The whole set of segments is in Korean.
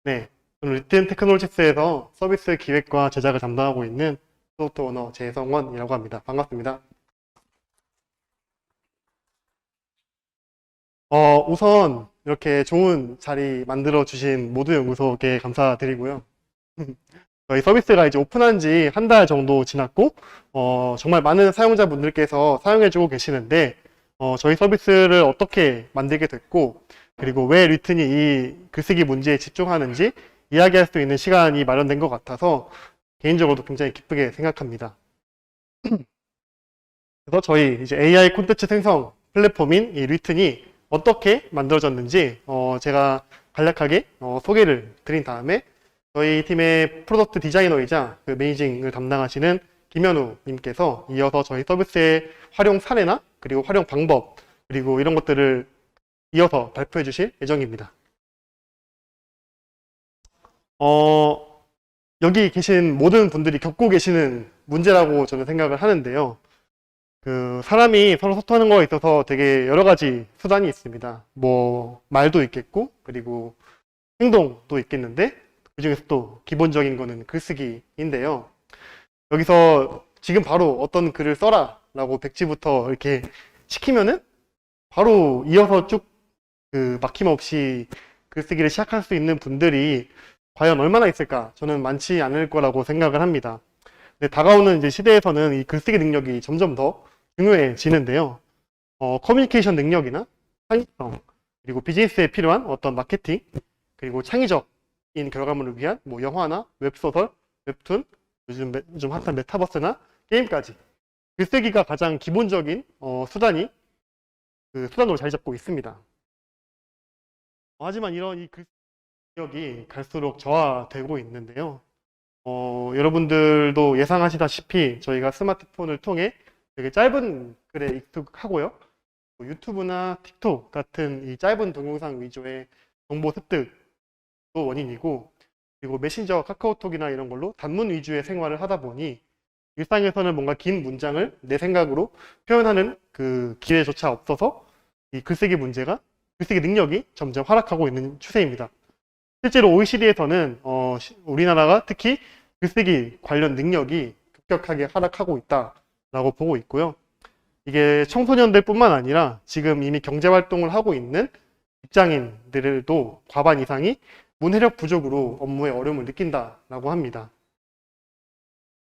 네. 저는 리튼 테크놀로지스에서 서비스 기획과 제작을 담당하고 있는 프로덕트 오너 재성원이라고 합니다. 반갑습니다. 우선 이렇게 좋은 자리 만들어 주신 모두 연구소께 감사드리고요. 저희 서비스가 이제 오픈한 지 한 달 정도 지났고, 정말 많은 사용자분들께서 사용해주고 계시는데, 저희 서비스를 어떻게 만들게 됐고, 그리고 왜 리튼이 이 글쓰기 문제에 집중하는지 이야기할 수 있는 시간이 마련된 것 같아서 개인적으로도 굉장히 기쁘게 생각합니다. 그래서 저희 이제 AI 콘텐츠 생성 플랫폼인 이 리튼이 어떻게 만들어졌는지 제가 간략하게 소개를 드린 다음에 저희 팀의 프로덕트 디자이너이자 그 매니징을 담당하시는 김현우 님께서 이어서 저희 서비스의 활용 사례나 그리고 활용 방법 그리고 이런 것들을 이어서 발표해 주실 예정입니다. 여기 계신 모든 분들이 겪고 계시는 문제라고 저는 생각을 하는데요. 그 사람이 서로 소통하는 거에 있어서 되게 여러 가지 수단이 있습니다. 뭐 말도 있겠고 그리고 행동도 있겠는데 그중에서 또 기본적인 거는 글쓰기인데요. 여기서 지금 바로 어떤 글을 써라 라고 백지부터 이렇게 시키면은 바로 이어서 쭉 그 막힘없이 글쓰기를 시작할 수 있는 분들이 과연 얼마나 있을까? 저는 많지 않을 거라고 생각을 합니다. 근데 다가오는 이제 시대에서는 이 글쓰기 능력이 점점 더 중요해지는데요. 커뮤니케이션 능력이나 창의성, 그리고 비즈니스에 필요한 어떤 마케팅, 그리고 창의적인 결과물을 위한 뭐 영화나 웹소설, 웹툰, 요즘 핫한 메타버스나 게임까지 글쓰기가 가장 기본적인 수단으로 자리 잡고 있습니다. 하지만 이런 이 글쓰기 갈수록 저하되고 있는데요. 여러분들도 예상하시다시피 저희가 스마트폰을 통해 되게 짧은 글에 익숙하고요. 뭐 유튜브나 틱톡 같은 이 짧은 동영상 위주의 정보 습득도 원인이고, 그리고 메신저, 카카오톡이나 이런 걸로 단문 위주의 생활을 하다 보니 일상에서는 뭔가 긴 문장을 내 생각으로 표현하는 그 기회조차 없어서 이 글쓰기 능력이 점점 하락하고 있는 추세입니다. 실제로 OECD에서는 우리나라가 특히 글쓰기 관련 능력이 급격하게 하락하고 있다라고 보고 있고요. 이게 청소년들 뿐만 아니라 지금 이미 경제활동을 하고 있는 직장인들도 과반 이상이 문해력 부족으로 업무에 어려움을 느낀다라고 합니다.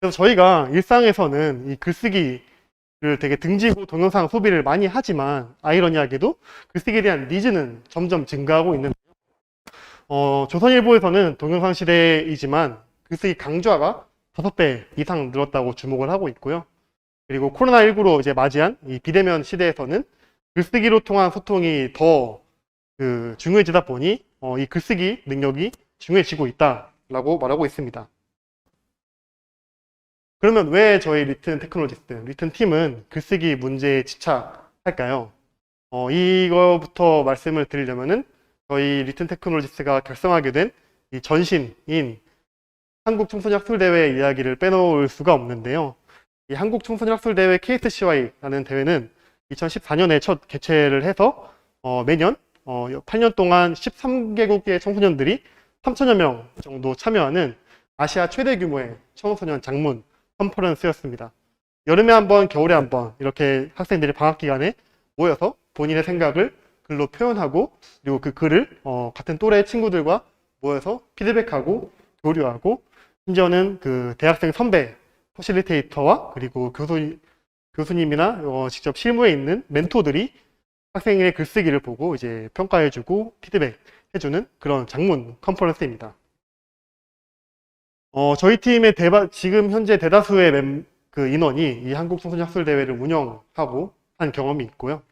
그래서 저희가 일상에서는 이 글쓰기를 되게 등지고 동영상 소비를 많이 하지만 아이러니하게도 글쓰기에 대한 니즈는 점점 증가하고 있는 조선일보에서는 동영상 시대이지만 글쓰기 강좌가 5배 이상 늘었다고 주목을 하고 있고요. 그리고 코로나19로 이제 맞이한 이 비대면 시대에서는 글쓰기로 통한 소통이 더 중요해지다 보니 이 글쓰기 능력이 중요해지고 있다라고 말하고 있습니다. 그러면 왜 저희 리튼 팀은 글쓰기 문제에 집착할까요? 이거부터 말씀을 드리려면은 저희 리튼 테크놀로지스가 결성하게 된 이 전신인 한국청소년학술대회 이야기를 빼놓을 수가 없는데요. 이 한국청소년학술대회 KSCY라는 대회는 2014년에 첫 개최를 해서 매년 8년 동안 13개국의 청소년들이 3천여 명 정도 참여하는 아시아 최대 규모의 청소년 장문 컨퍼런스였습니다. 여름에 한 번, 겨울에 한 번 이렇게 학생들이 방학 기간에 모여서 본인의 생각을 글로 표현하고 그리고 그 글을 같은 또래 친구들과 모여서 피드백하고 교류하고 심지어는 그 대학생 선배 퍼실리테이터와 그리고 교수님이나 직접 실무에 있는 멘토들이 학생의 글쓰기를 보고 이제 평가해주고 피드백해주는 그런 장문 컨퍼런스입니다. 저희 팀의 지금 현재 대다수의 그 인원이 이 한국청소년학술대회를 운영하고 한 경험이 있고요.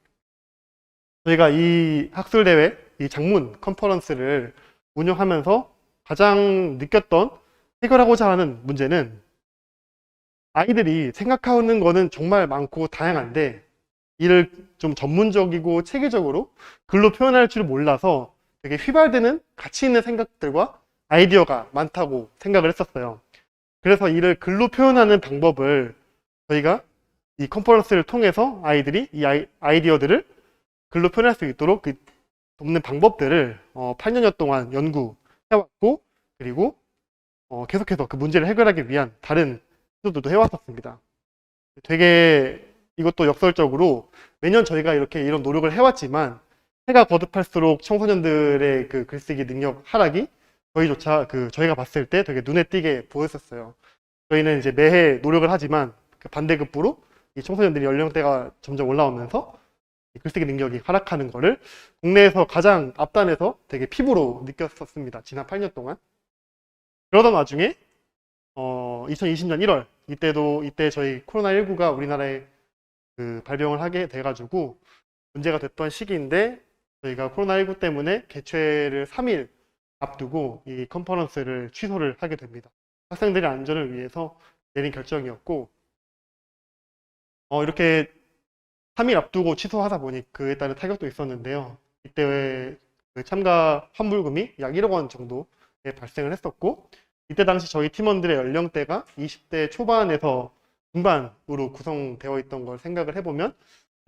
저희가 이 학술대회, 이 장문 컨퍼런스를 운영하면서 가장 느꼈던 해결하고자 하는 문제는 아이들이 생각하는 거는 정말 많고 다양한데 이를 좀 전문적이고 체계적으로 글로 표현할 줄 몰라서 되게 휘발되는 가치 있는 생각들과 아이디어가 많다고 생각을 했었어요. 그래서 이를 글로 표현하는 방법을 저희가 이 컨퍼런스를 통해서 아이들이 이 아이디어들을 글로 표현할 수 있도록 돕는 방법들을 8년여 동안 연구해왔고, 그리고 계속해서 그 문제를 해결하기 위한 다른 시도들도 해왔었습니다. 되게 이것도 역설적으로 매년 저희가 이런 노력을 해왔지만 해가 거듭할수록 청소년들의 그 글쓰기 능력 하락이 저희가 봤을 때 되게 눈에 띄게 보였었어요. 저희는 이제 매해 노력을 하지만 그 반대급부로 이 청소년들이 연령대가 점점 올라오면서 글쓰기 능력이 하락하는 거를 국내에서 가장 앞단에서 되게 피부로 느꼈었습니다. 지난 8년 동안. 그러던 와중에 2020년 1월 이때 저희 코로나19가 우리나라에 그 발병을 하게 돼가지고 문제가 됐던 시기인데 저희가 코로나19 때문에 개최를 3일 앞두고 이 컨퍼런스를 취소를 하게 됩니다. 학생들의 안전을 위해서 내린 결정이었고 이렇게 3일 앞두고 취소하다 보니 그에 따른 타격도 있었는데요. 이때 그 참가 환불금이 약 1억 원 정도에 발생을 했었고 이때 당시 저희 팀원들의 연령대가 20대 초반에서 중반으로 구성되어 있던 걸 생각을 해보면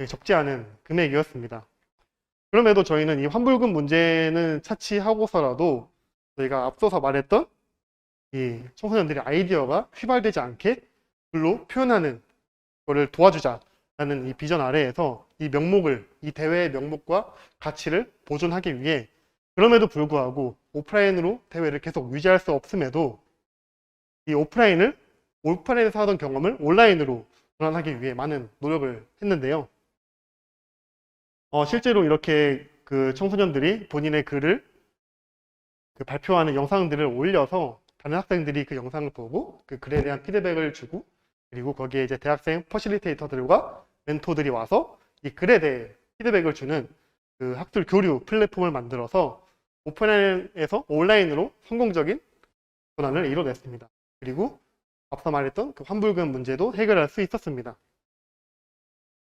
적지 않은 금액이었습니다. 그럼에도 저희는 이 환불금 문제는 차치하고서라도 저희가 앞서서 말했던 이 청소년들의 아이디어가 휘발되지 않게 글로 표현하는 거를 도와주자라는 이 비전 아래에서 이 대회의 명목과 가치를 보존하기 위해 그럼에도 불구하고 오프라인으로 대회를 계속 유지할 수 없음에도 이 오프라인에서 하던 경험을 온라인으로 전환하기 위해 많은 노력을 했는데요. 실제로 이렇게 그 청소년들이 본인의 글을 그 발표하는 영상들을 올려서 다른 학생들이 그 영상을 보고 그 글에 대한 피드백을 주고 그리고 거기에 이제 대학생 퍼실리테이터들과 멘토들이 와서 이 글에 대해 피드백을 주는 그 학술 교류 플랫폼을 만들어서 오프라인에서 온라인으로 성공적인 전환을 이뤄냈습니다. 그리고 앞서 말했던 그 환불금 문제도 해결할 수 있었습니다.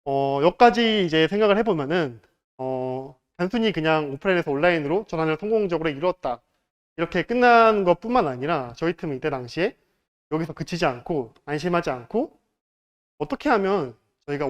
여기까지 이제 생각을 해보면은 단순히 그냥 오프라인에서 온라인으로 전환을 성공적으로 이루었다 이렇게 끝난 것뿐만 아니라 저희 팀은 이때 당시에 여기서 그치지 않고 안심하지 않고 어떻게 하면 저희가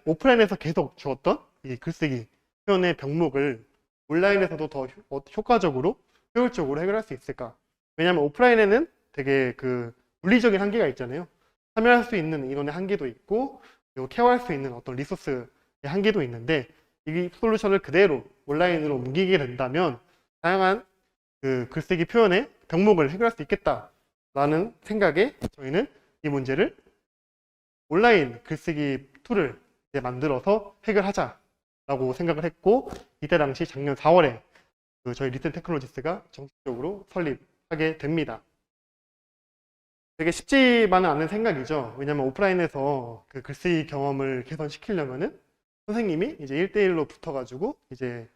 오프라인에서 계속 주었던 이 글쓰기 표현의 병목을 온라인에서도 더 효과적으로 효율적으로 해결할 수 있을까? 왜냐하면 오프라인에는 되게 그 물리적인 한계가 있잖아요. 참여할 수 있는 인원의 한계도 있고 그리고 케어할 수 있는 어떤 리소스의 한계도 있는데 이 솔루션을 그대로 온라인으로 옮기게 된다면 다양한 그 글쓰기 표현의 병목을 해결할 수 있겠다라는 생각에 저희는 이 문제를 온라인 글쓰기 툴을 이제 만들어서 해결하자라고 생각을 했고 이때 당시 작년 4월에 그 저희 리튼 테크놀로지스가 정식적으로 설립하게 됩니다. 되게 쉽지만은 않은 생각이죠. 왜냐면 오프라인에서 그 글쓰기 경험을 개선시키려면은 선생님이 이제 1대1로 붙어가지고 이제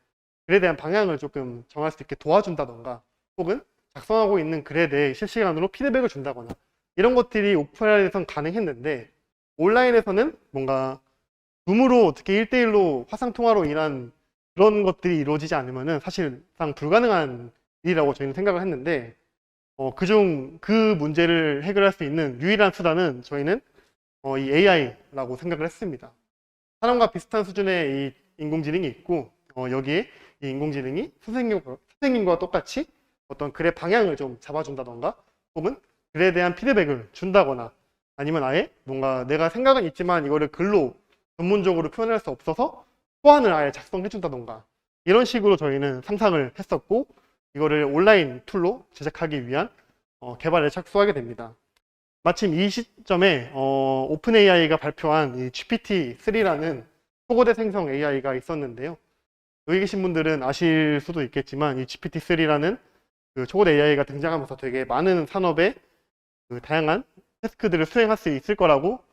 글에 대한 방향을 조금 정할 수 있게 도와준다던가 혹은 작성하고 있는 글에 대해 실시간으로 피드백을 준다거나 이런 것들이 오프라인에선 가능했는데 온라인에서는 뭔가 줌으로 어떻게 1대1로 화상통화로 인한 그런 것들이 이루어지지 않으면은 사실상 불가능한 일이라고 저희는 생각을 했는데 그중 그 문제를 해결할 수 있는 유일한 수단은 저희는 이 AI라고 생각을 했습니다. 사람과 비슷한 수준의 이 인공지능이 있고 여기에 이 인공지능이 선생님과 똑같이 어떤 글의 방향을 좀 잡아준다던가 혹은 글에 대한 피드백을 준다거나 아니면 아예 뭔가 내가 생각은 있지만 이거를 글로 전문적으로 표현할 수 없어서 초안을 아예 작성해 준다던가 이런 식으로 저희는 상상을 했었고 이거를 온라인 툴로 제작하기 위한 개발에 착수하게 됩니다. 마침 이 시점에 오픈 AI가 발표한 이 GPT-3라는 초고대 생성 AI가 있었는데요. 여기 계신 분들은 아실 수도 있겠지만 이 GPT-3라는 그 초고대 AI가 등장하면서 되게 많은 산업에 그 다양한 태스크들을 수행할 수 있을 거라고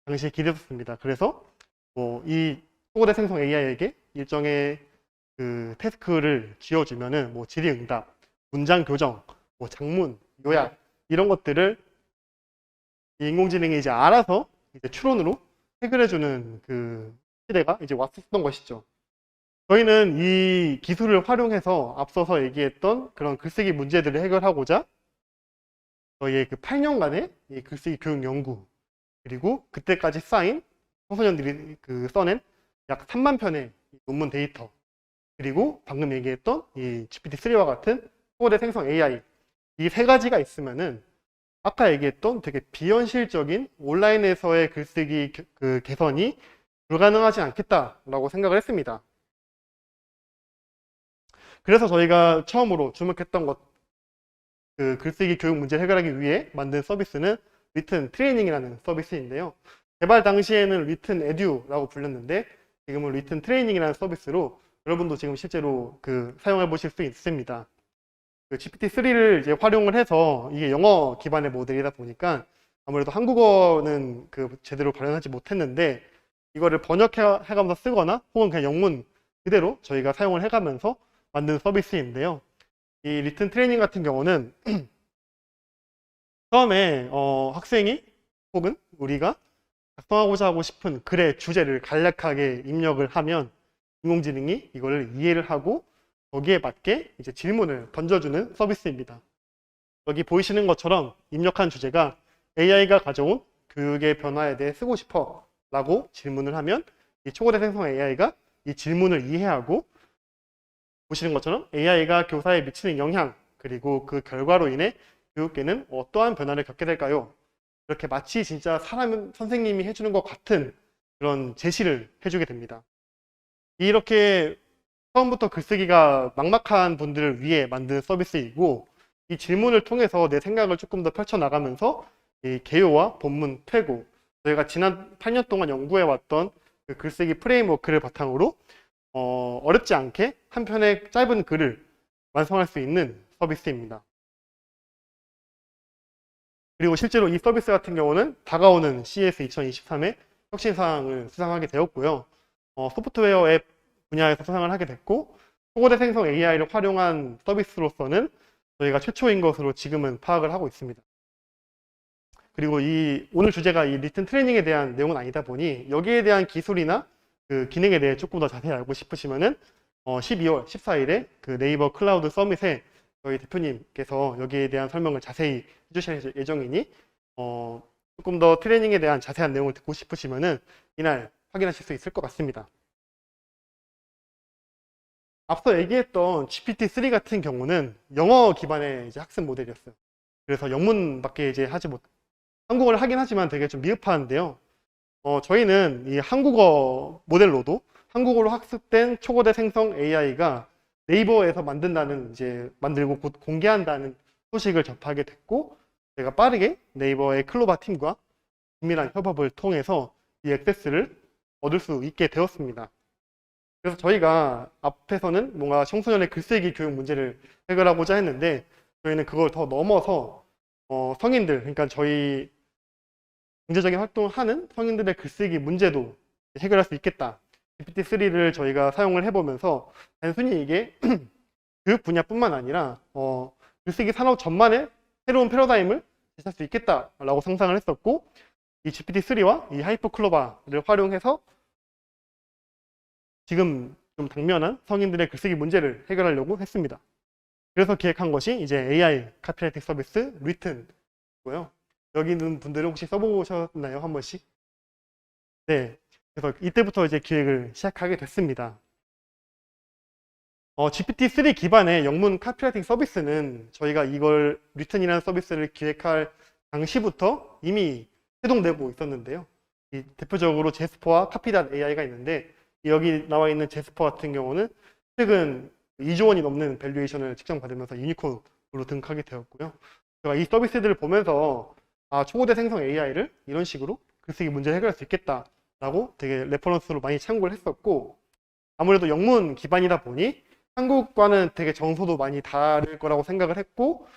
당시에 기대했습니다. 그래서 이 초고대 생성 AI에게 일정의 그 태스크를 쥐어주면은 질의응답, 문장 교정, 장문, 요약 이런 것들을 이 인공지능이 이제 알아서 이제 추론으로 해결해주는 그 시대가 이제 왔었던 것이죠. 저희는 이 기술을 활용해서 앞서서 얘기했던 그런 글쓰기 문제들을 해결하고자 저희의 그 8년간의 이 글쓰기 교육 연구 그리고 그때까지 쌓인 청소년들이 그 써낸 약 3만 편의 논문 데이터 그리고 방금 얘기했던 이 GPT-3와 같은 초고대 생성 AI, 이 세 가지가 있으면은 아까 얘기했던 되게 비현실적인 온라인에서의 글쓰기 그 개선이 불가능하지 않겠다라고 생각을 했습니다. 그래서 저희가 처음으로 주목했던 것, 그 글쓰기 교육 문제를 해결하기 위해 만든 서비스는 리튼 트레이닝이라는 서비스인데요. 개발 당시에는 리튼 에듀라고 불렸는데 지금은 리튼 트레이닝이라는 서비스로 여러분도 지금 실제로 사용해 보실 수 있습니다. GPT-3를 이제 활용을 해서 이게 영어 기반의 모델이다 보니까 아무래도 한국어는 제대로 발현하지 못했는데 이거를 번역해가면서 쓰거나 혹은 그냥 영문 그대로 저희가 사용을 해가면서 만든 서비스인데요. 이 리튼 트레이닝 같은 경우는 처음에 학생이 혹은 우리가 작성하고자 하고 싶은 글의 주제를 간략하게 입력을 하면 인공지능이 이걸 이해를 하고 거기에 맞게 이제 질문을 던져주는 서비스입니다. 여기 보이시는 것처럼 입력한 주제가 AI가 가져온 교육의 변화에 대해 쓰고 싶어 라고 질문을 하면 이 초고대 생성 AI가 이 질문을 이해하고 보시는 것처럼 AI가 교사에 미치는 영향 그리고 그 결과로 인해 교육계는 어떠한 변화를 겪게 될까요? 이렇게 마치 진짜 선생님이 해주는 것 같은 그런 제시를 해주게 됩니다. 이렇게 처음부터 글쓰기가 막막한 분들을 위해 만든 서비스이고 이 질문을 통해서 내 생각을 조금 더 펼쳐나가면서 이 개요와 본문, 퇴고 저희가 지난 8년 동안 연구해왔던 그 글쓰기 프레임워크를 바탕으로 어렵지 않게 한 편의 짧은 글을 완성할 수 있는 서비스입니다. 그리고 실제로 이 서비스 같은 경우는 다가오는 CES 2023의 혁신상을 수상하게 되었고요. 소프트웨어 앱 분야에서 수상을 하게 됐고 초고대 생성 AI를 활용한 서비스로서는 저희가 최초인 것으로 지금은 파악을 하고 있습니다. 그리고 오늘 주제가 이 리튼 트레이닝에 대한 내용은 아니다 보니 여기에 대한 기술이나 그 기능에 대해 조금 더 자세히 알고 싶으시면은 12월 14일에 그 네이버 클라우드 서밋에 저희 대표님께서 여기에 대한 설명을 자세히 해주실 예정이니 조금 더 트레이닝에 대한 자세한 내용을 듣고 싶으시면은 이날 확인하실 수 있을 것 같습니다. 앞서 얘기했던 GPT-3 같은 경우는 영어 기반의 이제 학습 모델이었어요. 그래서 영문밖에 이제 한국어를 하긴 하지만 되게 좀 미흡한데요. 저희는 이 한국어 모델로도 한국어로 학습된 초고대 생성 AI가 네이버에서 만들고 곧 공개한다는 소식을 접하게 됐고, 제가 빠르게 네이버의 클로바 팀과 긴밀한 협업을 통해서 이 액세스를 얻을 수 있게 되었습니다. 그래서 저희가 앞에서는 뭔가 청소년의 글쓰기 교육 문제를 해결하고자 했는데, 저희는 그걸 더 넘어서 성인들, 그러니까 저희 경제적인 활동을 하는 성인들의 글쓰기 문제도 해결할 수 있겠다. GPT-3를 저희가 사용을 해보면서 단순히 이게 교육 분야뿐만 아니라 글쓰기 산업 전반의 새로운 패러다임을 제시할 수 있겠다라고 상상을 했었고, 이 GPT-3와 이 하이퍼클로바를 활용해서 지금 좀 당면한 성인들의 글쓰기 문제를 해결하려고 했습니다. 그래서 기획한 것이 이제 AI 카피라이팅 서비스 리튼이고요. 여기 있는 분들은 혹시 써보셨나요? 한 번씩? 네. 그래서 이때부터 이제 기획을 시작하게 됐습니다. GPT-3 기반의 영문 카피라이팅 서비스는 저희가 이걸 리튼이라는 서비스를 기획할 당시부터 이미 해동되고 있었는데요. 대표적으로 제스퍼와 카피.AI가 있는데 여기 나와 있는 제스퍼 같은 경우는 최근 2조 원이 넘는 밸류에이션을 측정받으면서 유니콘으로 등극하게 되었고요. 제가 이 서비스들을 보면서 초고대 생성 AI를 이런 식으로 글쓰기 문제를 해결할 수 있겠다라고 되게 레퍼런스로 많이 참고를 했었고, 아무래도 영문 기반이다 보니 한국과는 되게 정서도 많이 다를 거라고 생각을 했고,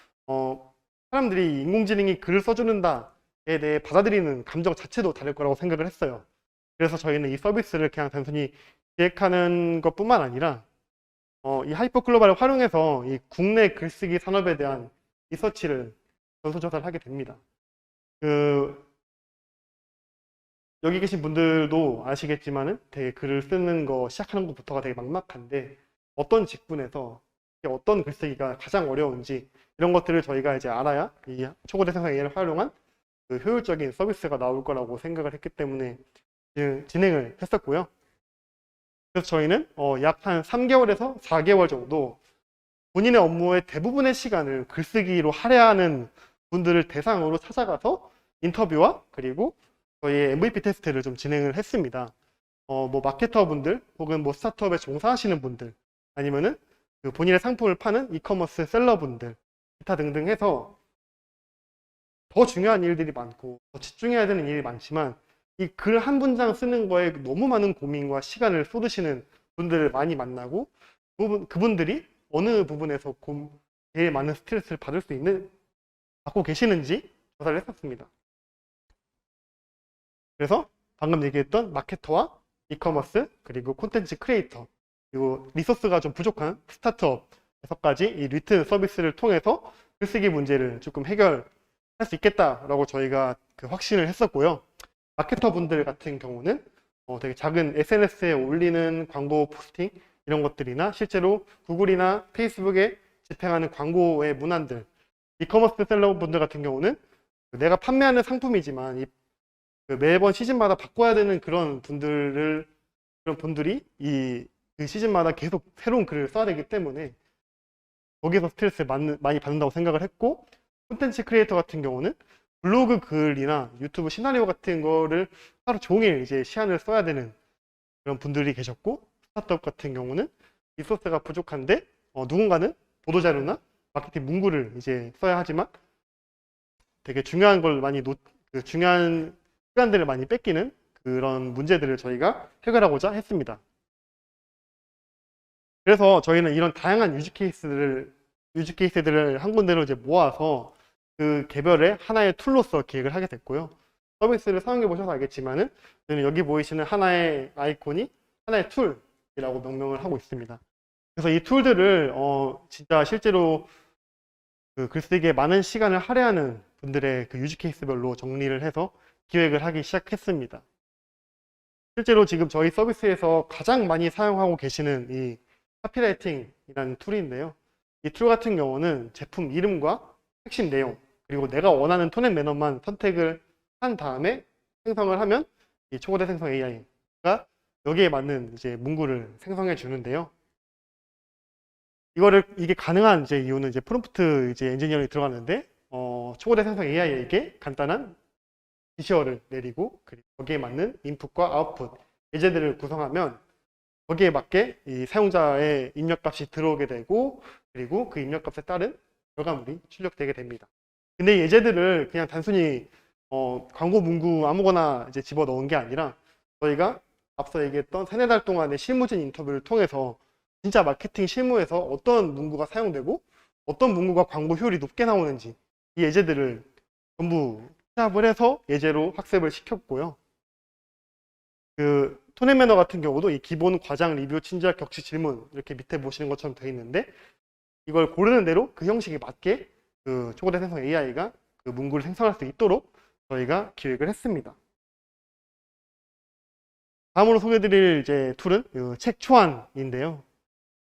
사람들이 인공지능이 글을 써주는다에 대해 받아들이는 감정 자체도 다를 거라고 생각을 했어요. 그래서 저희는 이 서비스를 그냥 단순히 기획하는 것뿐만 아니라 이 하이퍼글로벌을 활용해서 이 국내 글쓰기 산업에 대한 리서치를 전수조사를 하게 됩니다. 여기 계신 분들도 아시겠지만은 되게 글을 쓰는 거 시작하는 것부터가 되게 막막한데 어떤 직군에서 어떤 글쓰기가 가장 어려운지 이런 것들을 저희가 이제 알아야 이 초고대 생성 AI를 활용한 효율적인 서비스가 나올 거라고 생각을 했기 때문에 진행을 했었고요. 그래서 저희는 약 한 3개월에서 4개월 정도 본인의 업무의 대부분의 시간을 글쓰기로 할애하는 분들을 대상으로 찾아가서 인터뷰와 그리고 저희의 MVP 테스트를 좀 진행을 했습니다. 뭐 마케터 분들 혹은 뭐 스타트업에 종사하시는 분들 아니면은 그 본인의 상품을 파는 이커머스 셀러 분들 기타 등등 해서 더 중요한 일들이 많고 더 집중해야 되는 일이 많지만 이 글 한 문장 쓰는 거에 너무 많은 고민과 시간을 쏟으시는 분들을 많이 만나고 그분들이 어느 부분에서 제일 많은 스트레스를 받고 계시는지 조사를 했었습니다. 그래서 방금 얘기했던 마케터와 이커머스 그리고 콘텐츠 크리에이터 그리고 리소스가 좀 부족한 스타트업에서까지 이 리튼 서비스를 통해서 글쓰기 문제를 조금 해결할 수 있겠다라고 저희가 그 확신을 했었고요. 마케터 분들 같은 경우는 되게 작은 SNS에 올리는 광고 포스팅 이런 것들이나 실제로 구글이나 페이스북에 집행하는 광고의 문안들, 이커머스 셀러 분들 같은 경우는 내가 판매하는 상품이지만 매번 시즌마다 바꿔야 되는 그런 분들이 그 시즌마다 계속 새로운 글을 써야 되기 때문에 거기서 스트레스를 많이 받는다고 생각을 했고, 콘텐츠 크리에이터 같은 경우는 블로그 글이나 유튜브 시나리오 같은 거를 하루 종일 이제 시간을 써야 되는 그런 분들이 계셨고, 스타트업 같은 경우는 리소스가 부족한데 누군가는 보도자료나 마케팅 문구를 이제 써야 하지만 되게 중요한 걸 중요한 시간들을 많이 뺏기는 그런 문제들을 저희가 해결하고자 했습니다. 그래서 저희는 이런 다양한 유즈 케이스들을 한 군데로 이제 모아서 그 개별의 하나의 툴로서 기획을 하게 됐고요. 서비스를 사용해 보셔서 알겠지만은 저희는 여기 보이시는 하나의 아이콘이 하나의 툴이라고 명명을 하고 있습니다. 그래서 이 툴들을 진짜 실제로 그 글쓰기에 많은 시간을 할애하는 분들의 그 유즈 케이스별로 정리를 해서 기획을 하기 시작했습니다. 실제로 지금 저희 서비스에서 가장 많이 사용하고 계시는 이 카피라이팅이라는 툴인데요. 이 툴 같은 경우는 제품 이름과 핵심 내용 그리고 내가 원하는 톤 앤 매너만 선택을 한 다음에 생성을 하면 이 초고대 생성 AI가 여기에 맞는 이제 문구를 생성해 주는데요. 이게 가능한 이제 이유는 이제 프롬프트 이제 엔지니어링이 들어갔는데 초고대 생성 AI에게 간단한 지시어를 내리고 그리고 거기에 맞는 인풋과 아웃풋 예제들을 구성하면 거기에 맞게 이 사용자의 입력값이 들어오게 되고 그리고 그 입력값에 따른 결과물이 출력되게 됩니다. 근데 이 예제들을 그냥 단순히 광고 문구 아무거나 이제 집어 넣은 게 아니라 저희가 앞서 얘기했던 3-4달 동안의 실무진 인터뷰를 통해서 진짜 마케팅 실무에서 어떤 문구가 사용되고 어떤 문구가 광고 효율이 높게 나오는지 이 예제들을 전부 취합을 해서 예제로 학습을 시켰고요. 그 톤앤 매너 같은 경우도 이 기본 과장 리뷰 친절 격시 질문 이렇게 밑에 보시는 것처럼 되어 있는데 이걸 고르는 대로 그 형식에 맞게 그 초고대 생성 AI가 그 문구를 생성할 수 있도록 저희가 기획을 했습니다. 다음으로 소개해드릴 이제 툴은 책 초안인데요.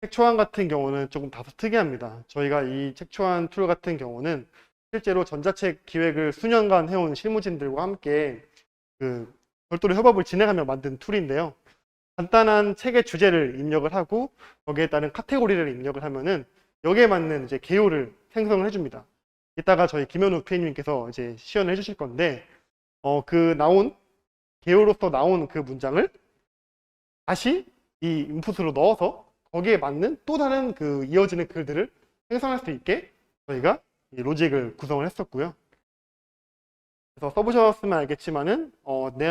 책 초안 같은 경우는 조금 다소 특이합니다. 저희가 이 책 초안 툴 같은 경우는 실제로 전자책 기획을 수년간 해온 실무진들과 함께 그 별도로 협업을 진행하며 만든 툴인데요. 간단한 책의 주제를 입력을 하고 거기에 따른 카테고리를 입력을 하면은 여기에 맞는 이제 개요를 생성을 해줍니다. 이따가 저희 김현우 PM님께서 이제 시연을 해주실 건데 개요로서 나온 그 문장을 다시 이 인풋으로 넣어서 거기에 맞는 또 다른 그 이어지는 글들을 생성할 수 있게 저희가 이 로직을 구성을 했었고요. 그래서 써보셨으면 알겠지만은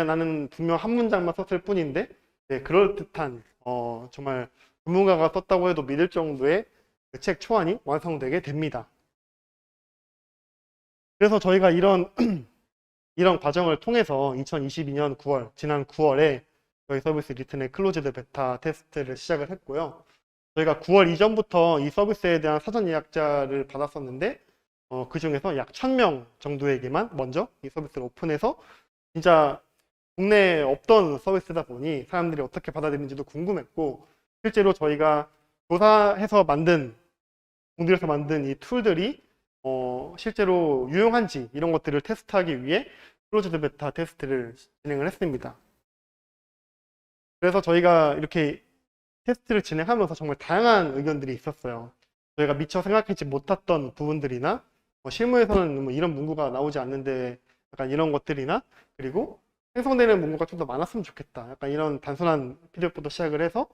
나는 분명 한 문장만 썼을 뿐인데 그럴듯한 정말 전문가가 썼다고 해도 믿을 정도의 그 책 초안이 완성되게 됩니다. 그래서 저희가 이런 과정을 통해서 2022년 9월 지난 9월에 저희 서비스 리튼의 클로즈드 베타 테스트를 시작을 했고요. 저희가 9월 이전부터 이 서비스에 대한 사전 예약자를 받았었는데 그 중에서 약 1000명 정도에게만 먼저 이 서비스를 오픈해서 진짜 국내에 없던 서비스다 보니 사람들이 어떻게 받아들이는지도 궁금했고 실제로 저희가 조사해서 공들여서 만든 이 툴들이 실제로 유용한지 이런 것들을 테스트하기 위해 클로즈드 베타 테스트를 진행을 했습니다. 그래서 저희가 이렇게 테스트를 진행하면서 정말 다양한 의견들이 있었어요. 저희가 미처 생각하지 못했던 부분들이나 실무에서는 뭐 이런 문구가 나오지 않는데 약간 이런 것들이나 그리고 생성되는 문구가 좀 더 많았으면 좋겠다. 약간 이런 단순한 피드백부터 시작을 해서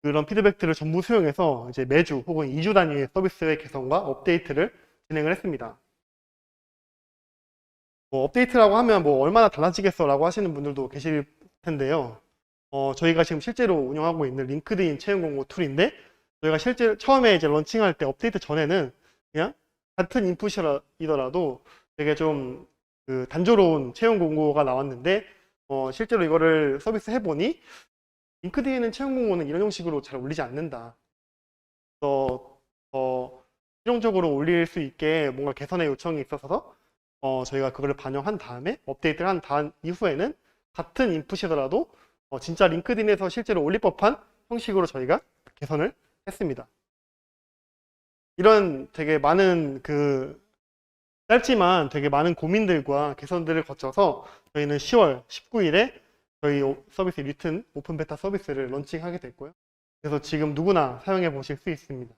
그런 피드백들을 전부 수용해서 이제 매주 혹은 2주 단위의 서비스의 개선과 업데이트를 진행을 했습니다. 뭐 업데이트라고 하면 뭐 얼마나 달라지겠어 라고 하시는 분들도 계실 텐데요. 저희가 지금 실제로 운영하고 있는 링크드인 채용 공고 툴인데 저희가 실제 처음에 이제 런칭할 때 업데이트 전에는 그냥 같은 인풋이더라도 되게 좀 그 단조로운 채용 공고가 나왔는데 실제로 이거를 서비스 해보니 링크드인은 채용 공고는 이런 형식으로 잘 올리지 않는다. 더 실용적으로 올릴 수 있게 뭔가 개선의 요청이 있어서 저희가 그거를 반영한 다음에 업데이트를 한 다음 이후에는 같은 인풋이더라도 진짜 링크드인에서 실제로 올릴 법한 형식으로 저희가 개선을 했습니다. 이런 되게 많은 짧지만 되게 많은 고민들과 개선들을 거쳐서 저희는 10월 19일에 저희 서비스 리튼 오픈 베타 서비스를 런칭하게 됐고요. 그래서 지금 누구나 사용해 보실 수 있습니다.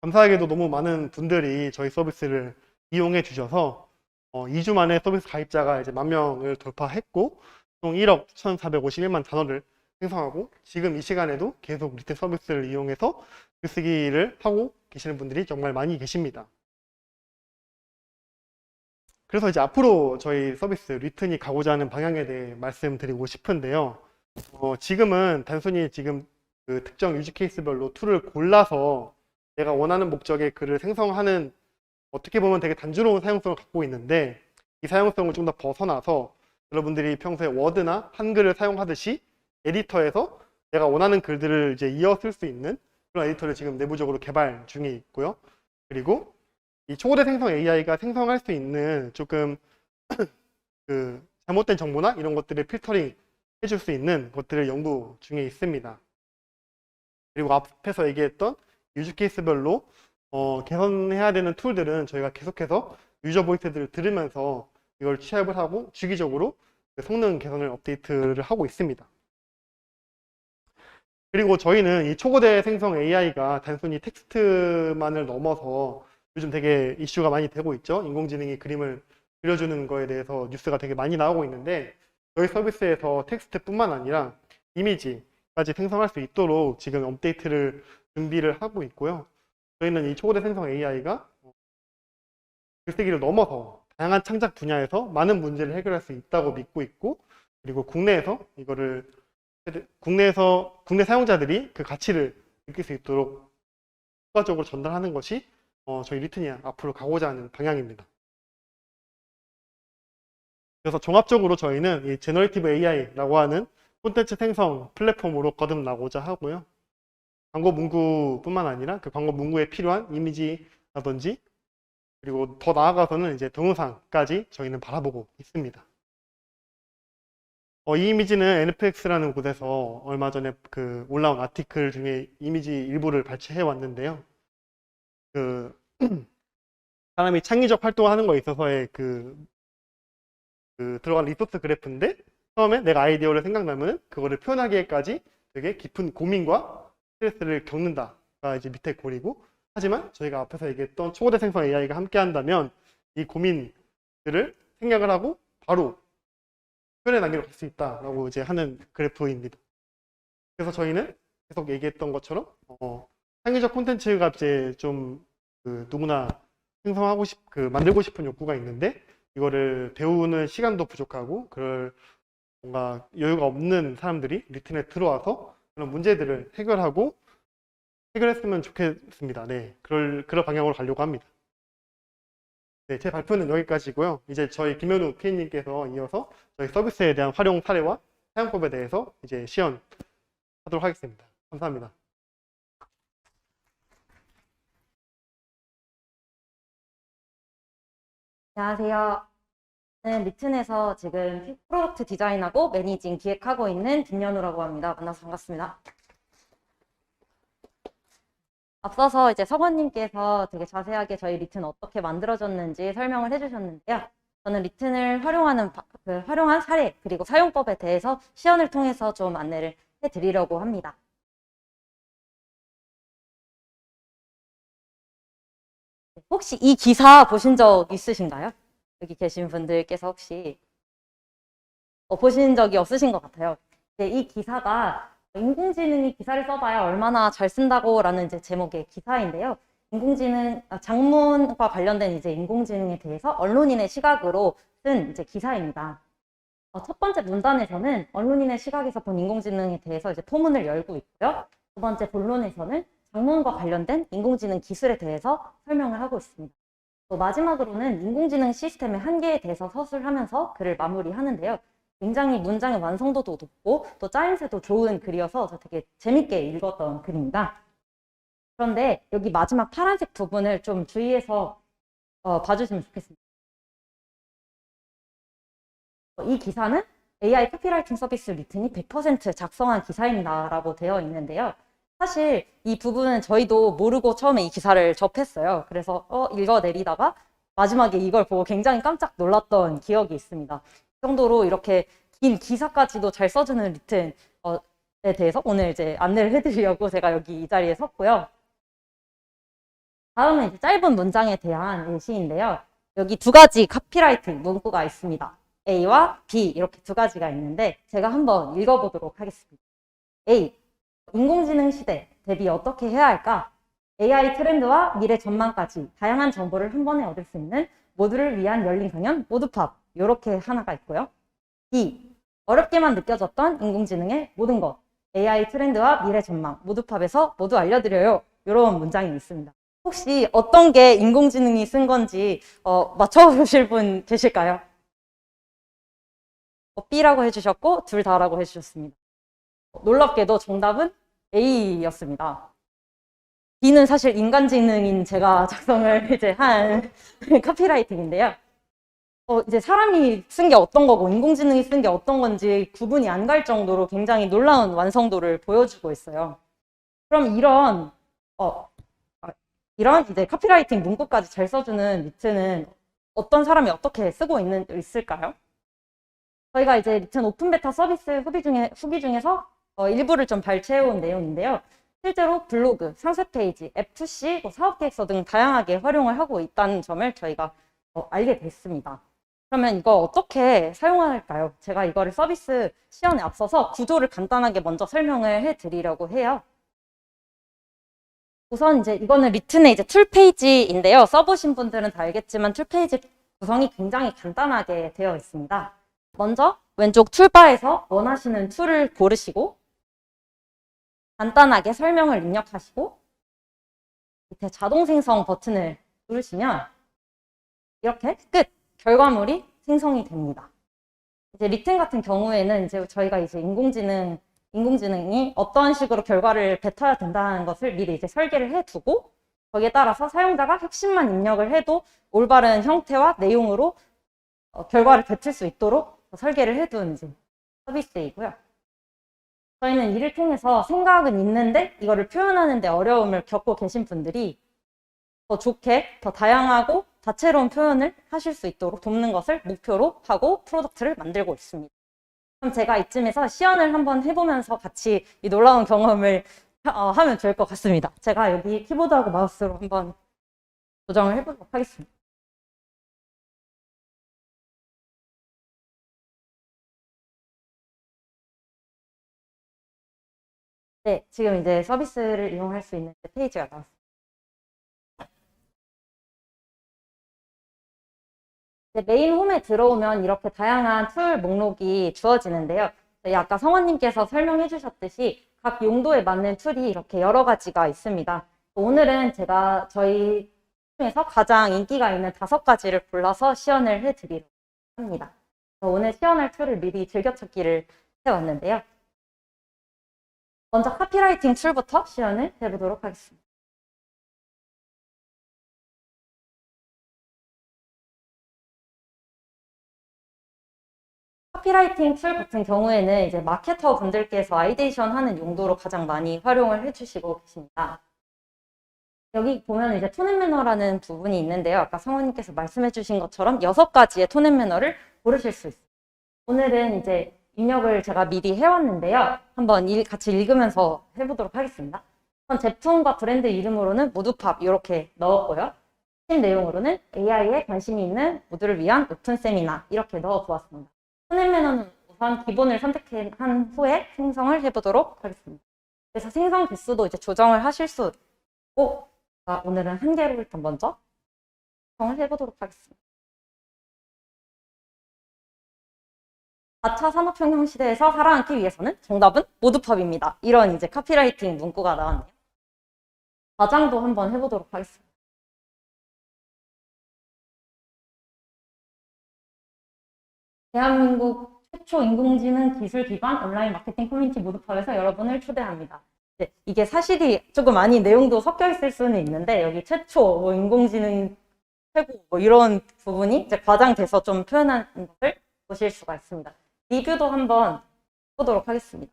감사하게도 너무 많은 분들이 저희 서비스를 이용해 주셔서 2주 만에 서비스 가입자가 이제 10,000명을 돌파했고 총 1억 1,451만 단어를 생성하고 지금 이 시간에도 계속 리튼 서비스를 이용해서 글쓰기를 하고 계시는 분들이 정말 많이 계십니다. 그래서 이제 앞으로 저희 서비스 리튼이 가고자 하는 방향에 대해 말씀드리고 싶은데요. 지금은 단순히 지금 그 특정 유지 케이스별로 툴을 골라서 내가 원하는 목적의 글을 생성하는 어떻게 보면 되게 단조로운 사용성을 갖고 있는데 이 사용성을 좀 더 벗어나서 여러분들이 평소에 워드나 한글을 사용하듯이 에디터에서 내가 원하는 글들을 이제 이어 쓸 수 있는 그런 에디터를 지금 내부적으로 개발 중에 있고요. 그리고 이 초고대 생성 AI가 생성할 수 있는 조금 그 잘못된 정보나 이런 것들을 필터링 해줄 수 있는 것들을 연구 중에 있습니다. 그리고 앞에서 얘기했던 유즈 케이스별로 개선해야 되는 툴들은 저희가 계속해서 유저 보이스들을 들으면서 이걸 취합을 하고 주기적으로 성능 개선을 업데이트를 하고 있습니다. 그리고 저희는 이 초고대 생성 AI가 단순히 텍스트만을 넘어서 요즘 되게 이슈가 많이 되고 있죠. 인공지능이 그림을 그려주는 거에 대해서 뉴스가 되게 많이 나오고 있는데 저희 서비스에서 텍스트뿐만 아니라 이미지까지 생성할 수 있도록 지금 업데이트를 준비를 하고 있고요. 저희는 이 초고대 생성 AI가 글쓰기를 넘어서 다양한 창작 분야에서 많은 문제를 해결할 수 있다고 믿고 있고 그리고 국내에서 이거를 국내 사용자들이 그 가치를 느낄 수 있도록 효과적으로 전달하는 것이 저희 리튼이 앞으로 가고자 하는 방향입니다. 그래서 종합적으로 저희는 이 제너레이티브 AI라고 하는 콘텐츠 생성 플랫폼으로 거듭나고자 하고요. 광고 문구뿐만 아니라 그 광고 문구에 필요한 이미지라든지 그리고 더 나아가서는 이제 동영상까지 저희는 바라보고 있습니다. 이 이미지는 NFX라는 곳에서 얼마 전에 그 올라온 아티클 중에 이미지 일부를 발췌해 왔는데요. 사람이 창의적 활동하는 거에 있어서의 들어간 리소스 그래프인데 처음에 내가 아이디어를 생각나면 그거를 표현하기에까지 되게 깊은 고민과 스트레스를 겪는다가 이제 밑에 골이고 하지만 저희가 앞에서 얘기했던 초고대 생성 AI가 함께 한다면 이 고민들을 생략을 하고 바로 표현의 단계로 갈 수 있다라고 이제 하는 그래프입니다. 그래서 저희는 계속 얘기했던 것처럼 창의적 콘텐츠가 이제 좀 누구나 생성하고 만들고 싶은 욕구가 있는데 이거를 배우는 시간도 부족하고 그럴 뭔가 여유가 없는 사람들이 리튼에 들어와서 그런 문제들을 해결했으면 좋겠습니다. 네, 그럴 방향으로 가려고 합니다. 네, 제 발표는 여기까지고요. 이제 저희 김현우 PD님께서 이어서 저희 서비스에 대한 활용 사례와 사용법에 대해서 이제 시연하도록 하겠습니다. 감사합니다. 안녕하세요. 저는 리튼에서 지금 프로덕트 디자인하고 매니징 기획하고 있는 김연우라고 합니다. 만나서 반갑습니다. 앞서서 이제 성원님께서 되게 자세하게 저희 리튼 어떻게 만들어졌는지 설명을 해주셨는데요. 저는 리튼을 활용한 사례 그리고 사용법에 대해서 시연을 통해서 좀 안내를 해드리려고 합니다. 혹시 이 기사 보신 적 있으신가요? 여기 계신 분들께서 혹시 보신 적이 없으신 것 같아요. 이 기사가 인공지능이 기사를 써봐야 얼마나 잘 쓴다고 라는 이제 제목의 기사인데요. 장문과 관련된 이제 인공지능에 대해서 언론인의 시각으로 쓴 이제 기사입니다. 첫 번째 문단에서는 언론인의 시각에서 본 인공지능에 대해서 이제 포문을 열고 있고요. 두 번째 본론에서는 장문과 관련된 인공지능 기술에 대해서 설명을 하고 있습니다. 또 마지막으로는 인공지능 시스템의 한계에 대해서 서술하면서 글을 마무리하는데요. 굉장히 문장의 완성도도 높고 또 짜임새도 좋은 글이어서 저 되게 재밌게 읽었던 글입니다. 그런데 여기 마지막 파란색 부분을 좀 주의해서 봐주시면 좋겠습니다. 이 기사는 AI 카피라이팅 서비스 리튼이 100% 작성한 기사입니다 라고 되어 있는데요. 사실 이 부분은 저희도 모르고 처음에 이 기사를 접했어요. 그래서 읽어내리다가 마지막에 이걸 보고 굉장히 깜짝 놀랐던 기억이 있습니다. 그 정도로 이렇게 긴 기사까지도 잘 써주는 리튼에 대해서 오늘 이제 안내를 해드리려고 제가 여기 이 자리에 섰고요. 다음은 이제 짧은 문장에 대한 예시인데요. 여기 두 가지 카피라이팅 문구가 있습니다. A와 B 이렇게 두 가지가 있는데 제가 한번 읽어보도록 하겠습니다. A. 인공지능 시대 대비 어떻게 해야 할까? AI 트렌드와 미래 전망까지 다양한 정보를 한 번에 얻을 수 있는 모두를 위한 열린 강연 모두팝 이렇게 하나가 있고요. B. 어렵게만 느껴졌던 인공지능의 모든 것 AI 트렌드와 미래 전망 모두팝에서 모두 알려드려요. 이런 문장이 있습니다. 혹시 어떤 게 인공지능이 쓴 건지 맞춰보실 분 계실까요? B라고 해주셨고 둘 다라고 해주셨습니다. 놀랍게도 정답은 A였습니다. B는 사실 인간지능인 제가 작성을 이제 한 카피라이팅인데요. 이제 사람이 쓴 게 어떤 거고 인공지능이 쓴 게 어떤 건지 구분이 안 갈 정도로 굉장히 놀라운 완성도를 보여주고 있어요. 그럼 이런 이제 카피라이팅 문구까지 잘 써주는 리튼은 어떤 사람이 어떻게 쓰고 있을까요? 저희가 이제 리튼 오픈 베타 서비스 후기 중에서 일부를 좀 발췌해온 내용인데요. 실제로 블로그, 상세 페이지, FC, 사업 계획서 등 다양하게 활용을 하고 있다는 점을 저희가 알게 됐습니다. 그러면 이거 어떻게 사용할까요? 제가 이거를 서비스 시연에 앞서서 구조를 간단하게 먼저 설명을 해드리려고 해요. 우선 이제 이거는 리튼의 이제 툴 페이지인데요. 써보신 분들은 다 알겠지만 툴 페이지 구성이 굉장히 간단하게 되어 있습니다. 먼저 왼쪽 툴바에서 원하시는 툴을 고르시고 간단하게 설명을 입력하시고 밑에 자동 생성 버튼을 누르시면 이렇게 끝! 결과물이 생성이 됩니다. 이제 리튼 같은 경우에는 이제 저희가 이제 인공지능이 어떤 식으로 결과를 뱉어야 된다는 것을 미리 이제 설계를 해두고 거기에 따라서 사용자가 핵심만 입력을 해도 올바른 형태와 내용으로 결과를 뱉을 수 있도록 설계를 해둔 이제 서비스이고요. 저희는 이를 통해서 생각은 있는데 이거를 표현하는 데 어려움을 겪고 계신 분들이 더 좋게, 더 다양하고 다채로운 표현을 하실 수 있도록 돕는 것을 목표로 하고 프로덕트를 만들고 있습니다. 그럼 제가 이쯤에서 시연을 한번 해보면서 같이 이 놀라운 경험을 하면 좋을 것 같습니다. 제가 여기 키보드하고 마우스로 한번 조정을 해보도록 하겠습니다. 네, 지금 이제 서비스를 이용할 수 있는 페이지가 나왔습니다. 메인 홈에 들어오면 이렇게 다양한 툴 목록이 주어지는데요. 아까 성원님께서 설명해 주셨듯이 각 용도에 맞는 툴이 이렇게 여러 가지가 있습니다. 오늘은 제가 저희 중에서 가장 인기가 있는 5가지를 골라서 시연을 해드리려고 합니다. 오늘 시연할 툴을 미리 즐겨찾기를 해왔는데요. 먼저 카피라이팅 툴부터 시연을 해보도록 하겠습니다. 카피라이팅 툴 같은 경우에는 이제 마케터 분들께서 아이데이션 하는 용도로 가장 많이 활용을 해주시고 계십니다. 여기 보면 이제 톤 앤 매너라는 부분이 있는데요. 아까 성우님께서 말씀해 주신 것처럼 6가지의 톤 앤 매너를 고르실 수 있어요. 오늘은 이제 입력을 제가 미리 해왔는데요. 한번 같이 읽으면서 해보도록 하겠습니다. 우선 제품과 브랜드 이름으로는 모두팝 이렇게 넣었고요. 핵심 내용으로는 AI에 관심이 있는 모두를 위한 오픈 세미나 이렇게 넣어보았습니다. 손해 매너는 우선 기본을 선택한 후에 생성을 해보도록 하겠습니다. 그래서 생성 개수도 이제 조정을 하실 수 있고, 오늘은 한 개로 일단 먼저 생성을 해보도록 하겠습니다. 4차 산업혁명 시대에서 살아남기 위해서는 정답은 모두팝입니다. 이런 이제 카피라이팅 문구가 나왔네요. 과장도 한번 해보도록 하겠습니다. 대한민국 최초 인공지능 기술 기반 온라인 마케팅 커뮤니티 모두팝에서 여러분을 초대합니다. 이게 사실이 조금 많이 내용도 섞여 있을 수는 있는데 여기 최초, 뭐 인공지능 최고 뭐 이런 부분이 이제 과장돼서 좀 표현한 것을 보실 수가 있습니다. 리뷰도 한번 보도록 하겠습니다.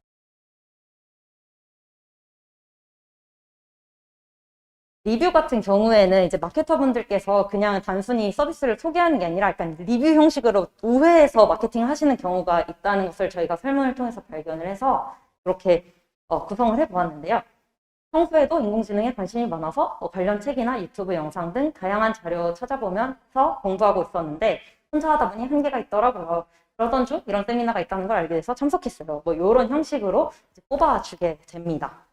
리뷰 같은 경우에는 이제 마케터분들께서 그냥 단순히 서비스를 소개하는 게 아니라 약간 리뷰 형식으로 오해해서 마케팅을 하시는 경우가 있다는 것을 저희가 설문을 통해서 발견을 해서 이렇게 구성을 해보았는데요. 평소에도 인공지능에 관심이 많아서 관련 책이나 유튜브 영상 등 다양한 자료 찾아보면서 공부하고 있었는데 혼자 하다 보니 한계가 있더라고요. 그러던 중 이런 세미나가 있다는 걸 알게 돼서 참석했어요. 뭐 이런 형식으로 이제 뽑아주게 됩니다.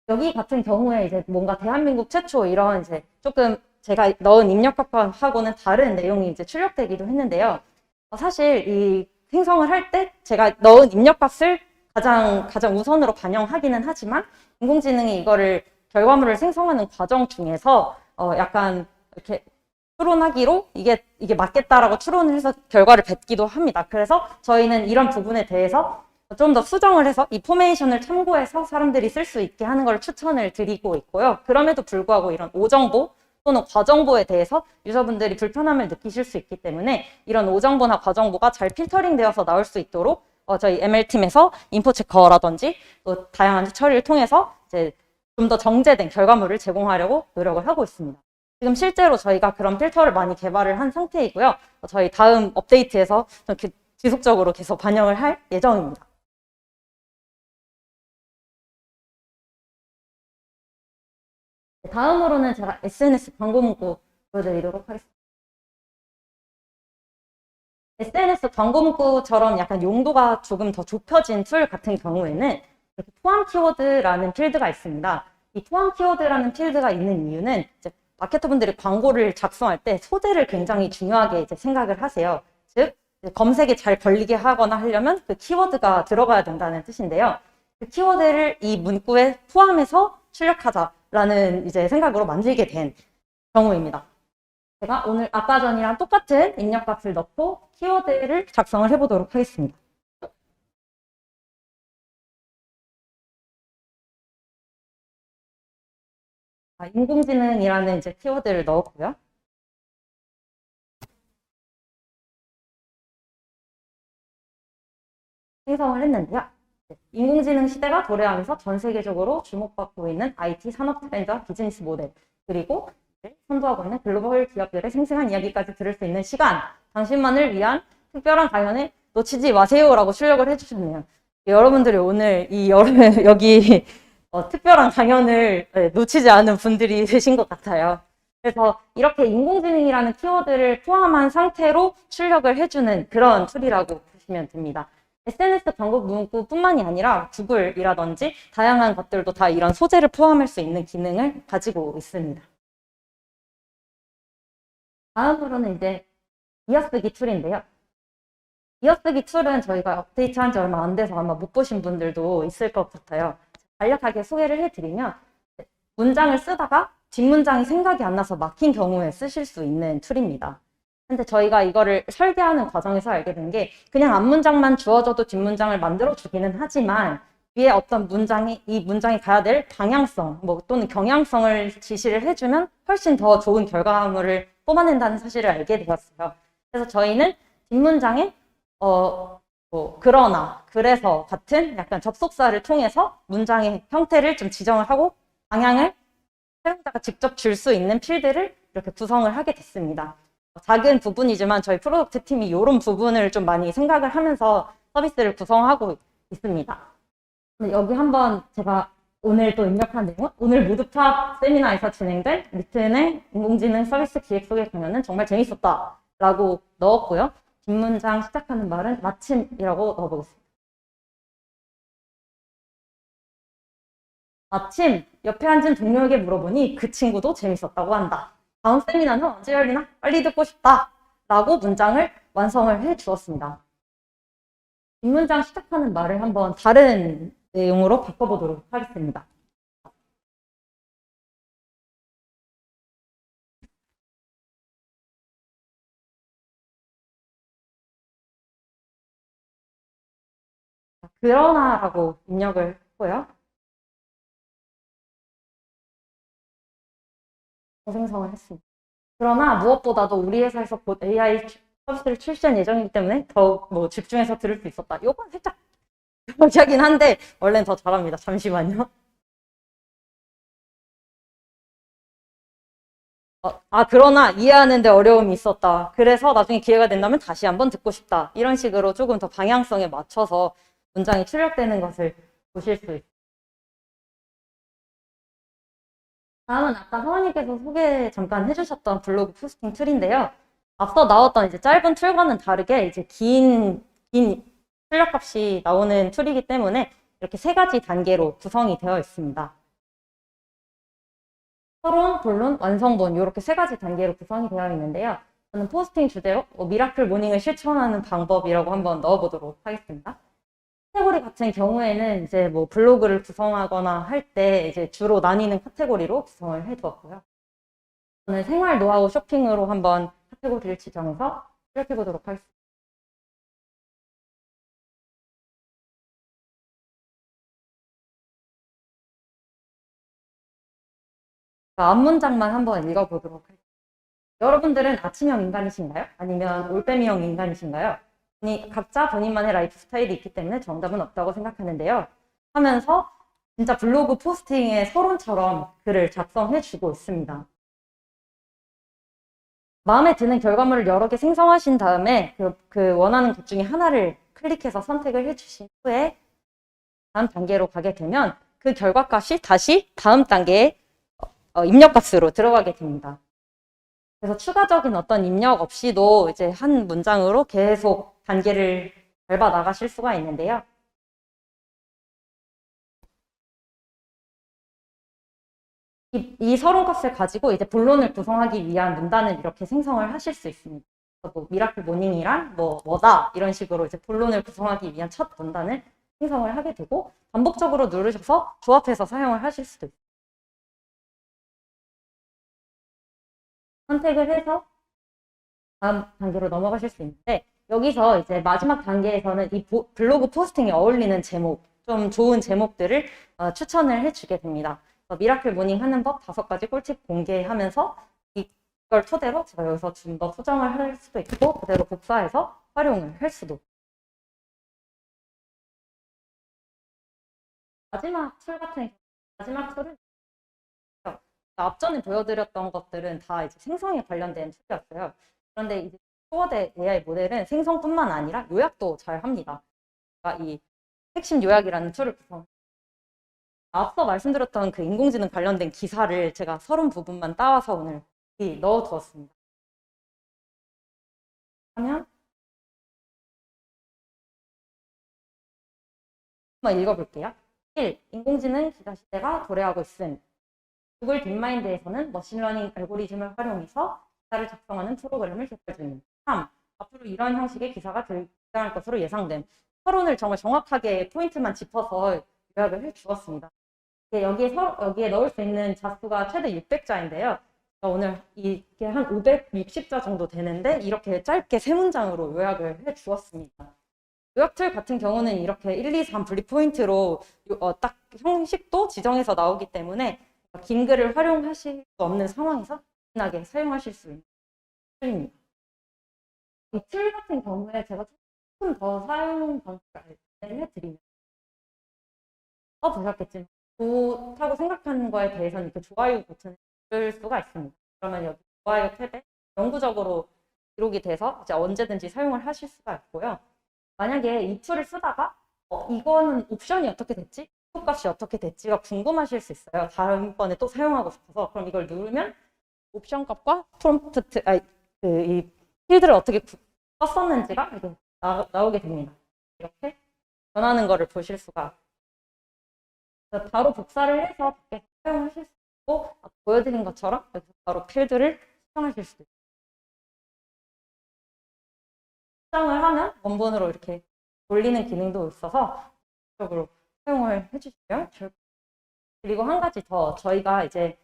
여기 같은 경우에 이제 뭔가 대한민국 최초 이런 이제 조금 제가 넣은 입력값하고는 다른 내용이 이제 출력되기도 했는데요. 사실 이 생성을 할 때 제가 넣은 입력값을 가장 우선으로 반영하기는 하지만 인공지능이 이거를 결과물을 생성하는 과정 중에서 약간 이렇게 추론하기로 이게 맞겠다라고 추론을 해서 결과를 뱉기도 합니다. 그래서 저희는 이런 부분에 대해서 좀 더 수정을 해서 이 포메이션을 참고해서 사람들이 쓸 수 있게 하는 걸 추천을 드리고 있고요. 그럼에도 불구하고 이런 오정보 또는 과정보에 대해서 유저분들이 불편함을 느끼실 수 있기 때문에 이런 오정보나 과정보가 잘 필터링 되어서 나올 수 있도록 저희 ML팀에서 인포 체커라든지 또 다양한 처리를 통해서 이제 좀 더 정제된 결과물을 제공하려고 노력을 하고 있습니다. 지금 실제로 저희가 그런 필터를 많이 개발을 한 상태이고요. 저희 다음 업데이트에서 지속적으로 계속 반영을 할 예정입니다. 다음으로는 제가 SNS 광고 문구 보여드리도록 하겠습니다. SNS 광고 문구처럼 약간 용도가 조금 더 좁혀진 툴 같은 경우에는 이렇게 포함 키워드라는 필드가 있습니다. 이 포함 키워드라는 필드가 있는 이유는 이제 마케터분들이 광고를 작성할 때 소재를 굉장히 중요하게 이제 생각을 하세요. 즉 검색에 잘 걸리게 하거나 하려면 그 키워드가 들어가야 된다는 뜻인데요. 그 키워드를 이 문구에 포함해서 출력하자라는 이제 생각으로 만들게 된 경우입니다. 제가 오늘 아까 전이랑 똑같은 입력값을 넣고 키워드를 작성을 해보도록 하겠습니다. 인공지능이라는 이제 키워드를 넣었고요. 생성을 했는데요. 인공지능 시대가 도래하면서 전 세계적으로 주목받고 있는 IT 산업 트렌드와 비즈니스 모델, 그리고 선도하고 있는 글로벌 기업들의 생생한 이야기까지 들을 수 있는 시간, 당신만을 위한 특별한 강연을 놓치지 마세요라고 출력을 해주셨네요. 여러분들이 오늘 여기 특별한 강연을 놓치지 않은 분들이 되신 것 같아요. 그래서 이렇게 인공지능이라는 키워드를 포함한 상태로 출력을 해주는 그런 툴이라고 보시면 됩니다. SNS 광고 문구뿐만이 아니라 구글이라든지 다양한 것들도 다 이런 소재를 포함할 수 있는 기능을 가지고 있습니다. 다음으로는 이제 이어쓰기 툴인데요. 이어쓰기 툴은 저희가 업데이트한 지 얼마 안 돼서 아마 못 보신 분들도 있을 것 같아요. 간략하게 소개를 해드리면 문장을 쓰다가 뒷문장이 생각이 안 나서 막힌 경우에 쓰실 수 있는 툴입니다. 근데 저희가 이거를 설계하는 과정에서 알게 된 게 그냥 앞문장만 주어져도 뒷문장을 만들어 주기는 하지만 위에 어떤 이 문장이 가야 될 방향성 또는 경향성을 지시를 해주면 훨씬 더 좋은 결과물을 뽑아낸다는 사실을 알게 되었어요. 그래서 저희는 뒷문장에 그러나, 그래서 같은 약간 접속사를 통해서 문장의 형태를 좀 지정을 하고 방향을 사용자가 직접 줄 수 있는 필드를 이렇게 구성을 하게 됐습니다. 작은 부분이지만 저희 프로덕트 팀이 이런 부분을 좀 많이 생각을 하면서 서비스를 구성하고 있습니다. 여기 한번 제가 오늘 또 입력한 내용은 오늘 모두탑 세미나에서 진행된 리튼의 인공지능 서비스 기획 소개 강연은 정말 재밌었다 라고 넣었고요. 뒷문장 시작하는 말은 마침이라고 넣어보겠습니다. 마침 옆에 앉은 동료에게 물어보니 그 친구도 재밌었다고 한다. 다음 세미나는 언제 열리나? 빨리 듣고 싶다 라고 문장을 완성을 해 주었습니다. 뒷문장 시작하는 말을 한번 다른 내용으로 바꿔보도록 하겠습니다. 그러나라고 입력을 했고요. 생성을 했습니다. 그러나 무엇보다도 우리 회사에서 곧 AI 서비스를 출시할 예정이기 때문에 더욱 집중해서 들을 수 있었다. 이건 살짝 하긴 한데 원래는 더 잘합니다. 잠시만요. 그러나 이해하는데 어려움이 있었다. 그래서 나중에 기회가 된다면 다시 한번 듣고 싶다. 이런 식으로 조금 더 방향성에 맞춰서 문장이 출력되는 것을 보실 수 있습니다. 다음은 아까 서원님께서 소개 잠깐 해주셨던 블로그 포스팅 툴인데요. 앞서 나왔던 이제 짧은 툴과는 다르게 이제 긴 출력값이 나오는 툴이기 때문에 이렇게 3가지 단계로 구성이 되어 있습니다. 서론, 본론, 완성본 이렇게 3가지 단계로 구성이 되어 있는데요. 저는 포스팅 주제로 미라클 모닝을 실천하는 방법이라고 한번 넣어보도록 하겠습니다. 카테고리 같은 경우에는 이제 블로그를 구성하거나 할 때 이제 주로 나뉘는 카테고리로 구성을 해두었고요. 저는 생활 노하우 쇼핑으로 한번 카테고리를 지정해서 시작해보도록 하겠습니다. 앞문장만 한번 읽어보도록 할게요. 여러분들은 아침형 인간이신가요? 아니면 올빼미형 인간이신가요? 각자 본인만의 라이프 스타일이 있기 때문에 정답은 없다고 생각하는데요. 하면서 진짜 블로그 포스팅의 서론처럼 글을 작성해주고 있습니다. 마음에 드는 결과물을 여러 개 생성하신 다음에 그 원하는 것 중에 하나를 클릭해서 선택을 해주신 후에 다음 단계로 가게 되면 그 결과값이 다시 다음 단계의 입력값으로 들어가게 됩니다. 그래서 추가적인 어떤 입력 없이도 이제 한 문장으로 계속 단계를 밟아 나가실 수가 있는데요. 이 서론값을 가지고 이제 본론을 구성하기 위한 문단을 이렇게 생성을 하실 수 있습니다. 미라클 모닝이란 뭐다 이런 식으로 이제 본론을 구성하기 위한 첫 문단을 생성을 하게 되고 반복적으로 누르셔서 조합해서 사용을 하실 수도 있습니다. 선택을 해서 다음 단계로 넘어가실 수 있는데 여기서 이제 마지막 단계에서는 이 블로그 포스팅에 어울리는 제목, 좀 좋은 제목들을 추천을 해주게 됩니다. 미라클 모닝 하는 법 5가지 꿀팁 공개하면서 이걸 토대로 제가 여기서 좀 더 수정을 할 수도 있고 그대로 복사해서 활용을 할 수도. 마지막 툴은 앞전에 보여드렸던 것들은 다 이제 생성에 관련된 툴이었어요. 그런데 이제 초거대 AI 모델은 생성뿐만 아니라 요약도 잘 합니다. 이 핵심 요약이라는 툴을 구성. 앞서 말씀드렸던 그 인공지능 관련된 기사를 제가 서론 부분만 따와서 오늘 넣어두었습니다. 하면 한번 읽어볼게요. 1. 인공지능 기사 시대가 도래하고 있음. 구글 딥마인드에서는 머신러닝 알고리즘을 활용해서 기사를 작성하는 프로그램을 개발 중입니다. 3. 앞으로 이런 형식의 기사가 등장할 것으로 예상됨. 서론을 정말 정확하게 포인트만 짚어서 요약을 해주었습니다. 여기에 넣을 수 있는 자수가 최대 600자인데요. 오늘 이게 한 560자 정도 되는데 이렇게 짧게 3문장으로 요약을 해주었습니다. 요약 툴 같은 경우는 이렇게 1, 2, 3 분리 포인트로 딱 형식도 지정해서 나오기 때문에 긴 글을 활용하실 수 없는 상황에서 편하게 사용하실 수 있는 툴입니다. 이 툴 같은 경우에 제가 조금 더 사용 방법을 해드리면 보셨겠지만 좋다고 생각하는 거에 대해서는 이렇게 좋아요 버튼을 누를 수가 있습니다. 그러면 여기 좋아요 탭에 영구적으로 기록이 돼서 이제 언제든지 사용을 하실 수가 있고요. 만약에 이 툴을 쓰다가 이거는 옵션이 어떻게 됐지? 인풋 값이 어떻게 됐지가 궁금하실 수 있어요. 다음번에 또 사용하고 싶어서. 그럼 이걸 누르면 옵션 값과 프롬프트, 이 필드를 어떻게 썼었는지가 이렇게 나오게 됩니다. 이렇게 변하는 거를 보실 수가 있어요. 바로 복사를 해서 밖에 사용하실 수 있고, 아까 보여드린 것처럼 여기서 바로 필드를 수정하실 수도 있어요. 수정을 하면 원본으로 이렇게 돌리는 기능도 있어서 적극적으로 사용을 해주시면 좋을 것 같아요. 그리고 한 가지 더 저희가 이제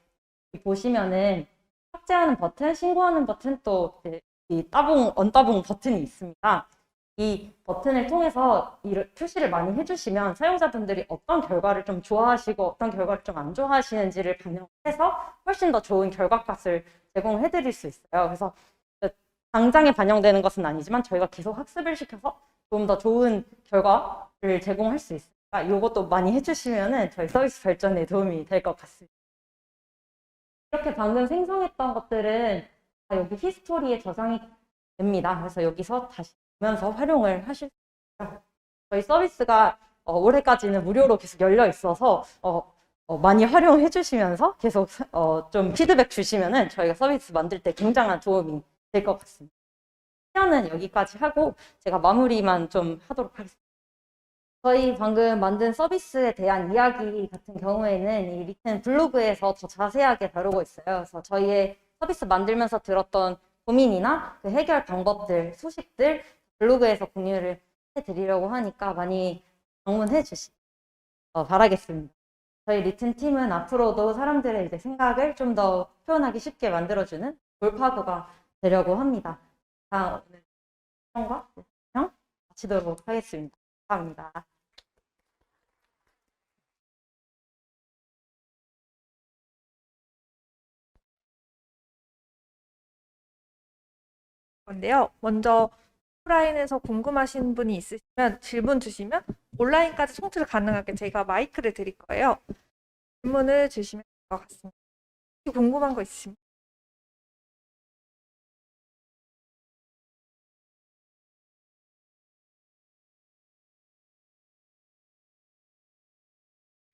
보시면은 삭제하는 버튼, 신고하는 버튼 또 이 따봉, 언따봉 버튼이 있습니다. 이 버튼을 통해서 이 표시를 많이 해주시면 사용자분들이 어떤 결과를 좀 좋아하시고 어떤 결과를 좀 안 좋아하시는지를 반영해서 훨씬 더 좋은 결과값을 제공해 드릴 수 있어요. 그래서 당장에 반영되는 것은 아니지만 저희가 계속 학습을 시켜서 좀 더 좋은 결과를 제공할 수 있으니까 이것도 많이 해주시면 저희 서비스 발전에 도움이 될 것 같습니다. 이렇게 방금 생성했던 것들은 다 여기 히스토리에 저장이 됩니다. 그래서 여기서 다시 보면서 활용을 하실 수 있고요. 저희 서비스가 올해까지는 무료로 계속 열려 있어서 많이 활용해 주시면서 계속 좀 피드백 주시면은 저희가 서비스 만들 때 굉장한 도움이 될 것 같습니다. 시연은 여기까지 하고 제가 마무리만 좀 하도록 하겠습니다. 저희 방금 만든 서비스에 대한 이야기 같은 경우에는 이 리튼 블로그에서 더 자세하게 다루고 있어요. 그래서 저희의 서비스 만들면서 들었던 고민이나 그 해결 방법들, 소식들 블로그에서 공유를 해드리려고 하니까 많이 방문해 주시기 바라겠습니다. 저희 리튼 팀은 앞으로도 사람들의 이제 생각을 좀 더 표현하기 쉽게 만들어주는 돌파구가 되려고 합니다. 자, 오늘 시청과 설명 마치도록 하겠습니다. 감사합니다. 건데요. 먼저 오프라인에서 궁금하신 분이 있으시면 질문 주시면 온라인까지 송출 가능하게 제가 마이크를 드릴 거예요. 질문을 주시면 될 것 같습니다. 혹시 궁금한 거 있으시면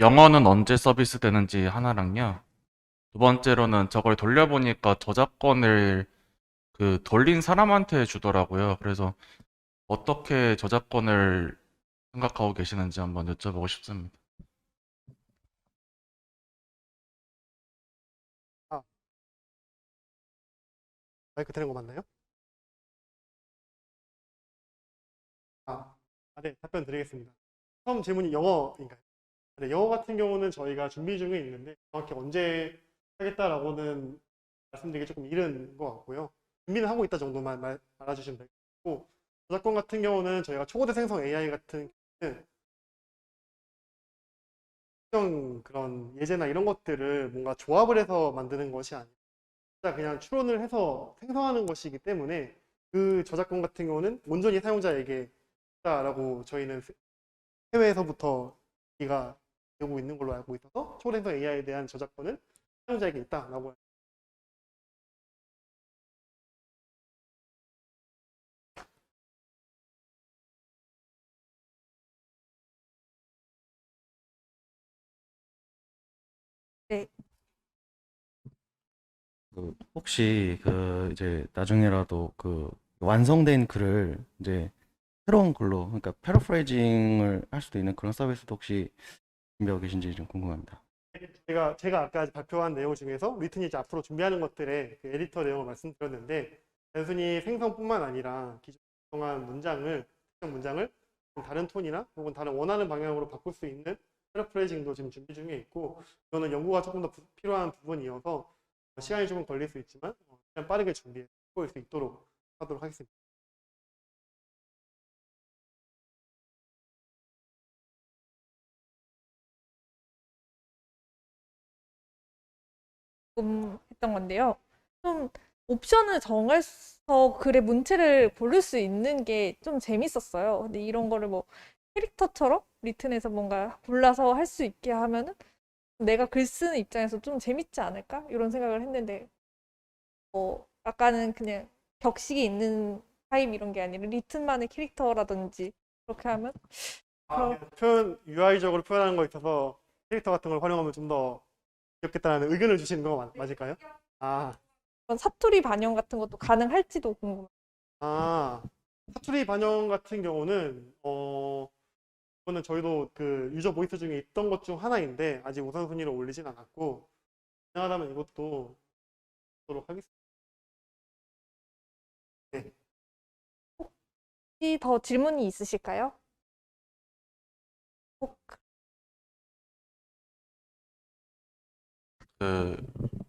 영어는 언제 서비스 되는지 하나랑요. 두 번째로는 저걸 돌려보니까 저작권을 돌린 사람한테 주더라고요. 그래서 어떻게 저작권을 생각하고 계시는지 한번 여쭤보고 싶습니다. 아, 마이크 되는 거 맞나요? 네, 답변 드리겠습니다. 처음 질문이 영어인가요? 네, 영어 같은 경우는 저희가 준비 중에 있는데 정확히 언제 하겠다라고는 말씀드리기 조금 이른 것 같고요. 준비는 하고 있다 정도만 알아주시면 될 것 같고, 저작권 같은 경우는 저희가 초고대 생성 AI 같은 경우는 특정 그런 예제나 이런 것들을 뭔가 조합을 해서 만드는 것이 아니라 진짜 그냥 추론을 해서 생성하는 것이기 때문에 그 저작권 같은 경우는 온전히 사용자에게 있다라고 저희는 해외에서부터 얘기가 되고 있는 걸로 알고 있어서 초고대 생성 AI에 대한 저작권은 사용자에게 있다라고. 네. 혹시 이제 나중에라도 완성된 글을 이제 새로운 글로, 그러니까 패러프레이징을 할 수도 있는 그런 서비스도 혹시 준비하고 계신지 좀 궁금합니다. 제가 아까 발표한 내용 중에서 리튼이 이제 앞으로 준비하는 것들의 그 에디터 내용을 말씀드렸는데, 단순히 생성뿐만 아니라 기존 구성한 문장을, 특정 문장을 다른 톤이나 혹은 다른 원하는 방향으로 바꿀 수 있는 패러프레이징도 지금 준비 중에 있고, 이거는 연구가 조금 더 필요한 부분이어서 시간이 조금 걸릴 수 있지만 그냥 빠르게 준비해 볼 수 있도록 하도록 하겠습니다. 했던 건데요. 좀 옵션을 정해서 글의 문체를 고를 수 있는 게 좀 재밌었어요. 근데 이런 거를 뭐 캐릭터처럼 리튼에서 뭔가 골라서 할 수 있게 하면은 내가 글 쓰는 입장에서 좀 재밌지 않을까? 이런 생각을 했는데 아까는 그냥 격식이 있는 타입 이런 게 아니라 리튼만의 캐릭터라든지 그렇게 하면 UI적으로 표현하는 거에 있어서 캐릭터 같은 걸 활용하면 좀 더 귀엽겠다는 의견을 주시는 거 맞을까요? 아, 그런 사투리 반영 같은 것도 가능할지도 궁금해요. 사투리 반영 같은 경우는 이거는 저희도 그 유저 보이스 중에 있던 것 중 하나인데 아직 우선순위로 올리진 않았고 가능하다면 이것도 하도록 하겠습니다. 네. 혹시 더 질문이 있으실까요? 꼭 그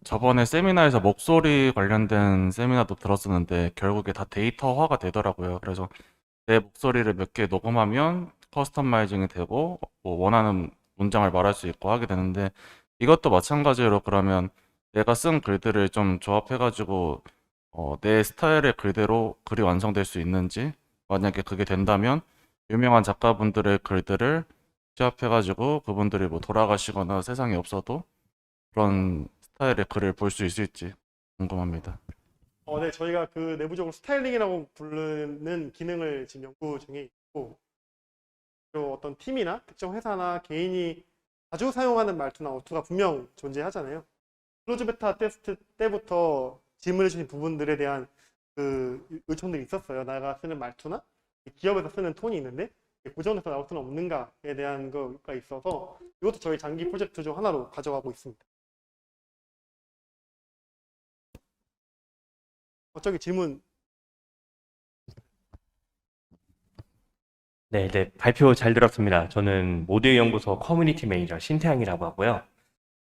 저번에 세미나에서 목소리 관련된 세미나도 들었었는데 결국에 다 데이터화가 되더라고요. 그래서 내 목소리를 몇 개 녹음하면 커스터마이징이 되고 뭐 원하는 문장을 말할 수 있고 하게 되는데 이것도 마찬가지로 그러면 내가 쓴 글들을 좀 조합해가지고 내 스타일의 글대로 글이 완성될 수 있는지 만약에 그게 된다면 유명한 작가분들의 글들을 취합해가지고 그분들이 뭐 돌아가시거나 세상에 없어도 그런 스타일의 글을 볼 수 있을지 궁금합니다. 네, 저희가 그 내부적으로 스타일링이라고 부르는 기능을 지금 연구 중에 있고, 또 어떤 팀이나 특정 회사나 개인이 자주 사용하는 말투나 어투가 분명 존재하잖아요. 클로즈 베타 테스트 때부터 질문해 주신 부분들에 대한 그 요청들이 있었어요. 내가 쓰는 말투나 기업에서 쓰는 톤이 있는데 고정돼서 나올 수는 없는가에 대한 거가 있어서 이것도 저희 장기 프로젝트 중 하나로 가져가고 있습니다. 저기 질문. 네, 네, 발표 잘 들었습니다. 저는 모드 연구소 커뮤니티 매니저 신태양이라고 하고요.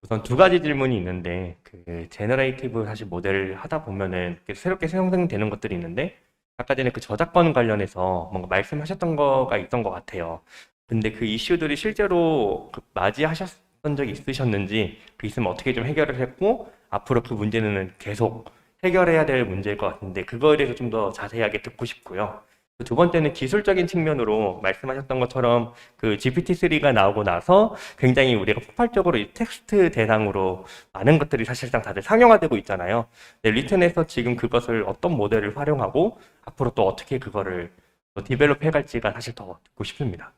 우선 두 가지 질문이 있는데, 그 제너레이티브 사실 모델을 하다 보면은 새롭게 생성되는 것들이 있는데, 아까 전에 그 저작권 관련해서 뭔가 말씀하셨던 거가 있던 것 같아요. 근데 그 이슈들이 실제로 맞이하셨던 적이 있으셨는지, 그 있으면 어떻게 좀 해결을 했고, 앞으로 그 문제는 계속 해결해야 될 문제일 것 같은데, 그거에 대해서 좀 더 자세하게 듣고 싶고요. 두 번째는 기술적인 측면으로 말씀하셨던 것처럼 그 GPT-3가 나오고 나서 굉장히 우리가 폭발적으로 이 텍스트 대상으로 많은 것들이 사실상 다들 상용화되고 있잖아요. 네, 리튼에서 지금 그것을 어떤 모델을 활용하고 앞으로 또 어떻게 그거를 또 디벨롭 해갈지가 사실 더 듣고 싶습니다.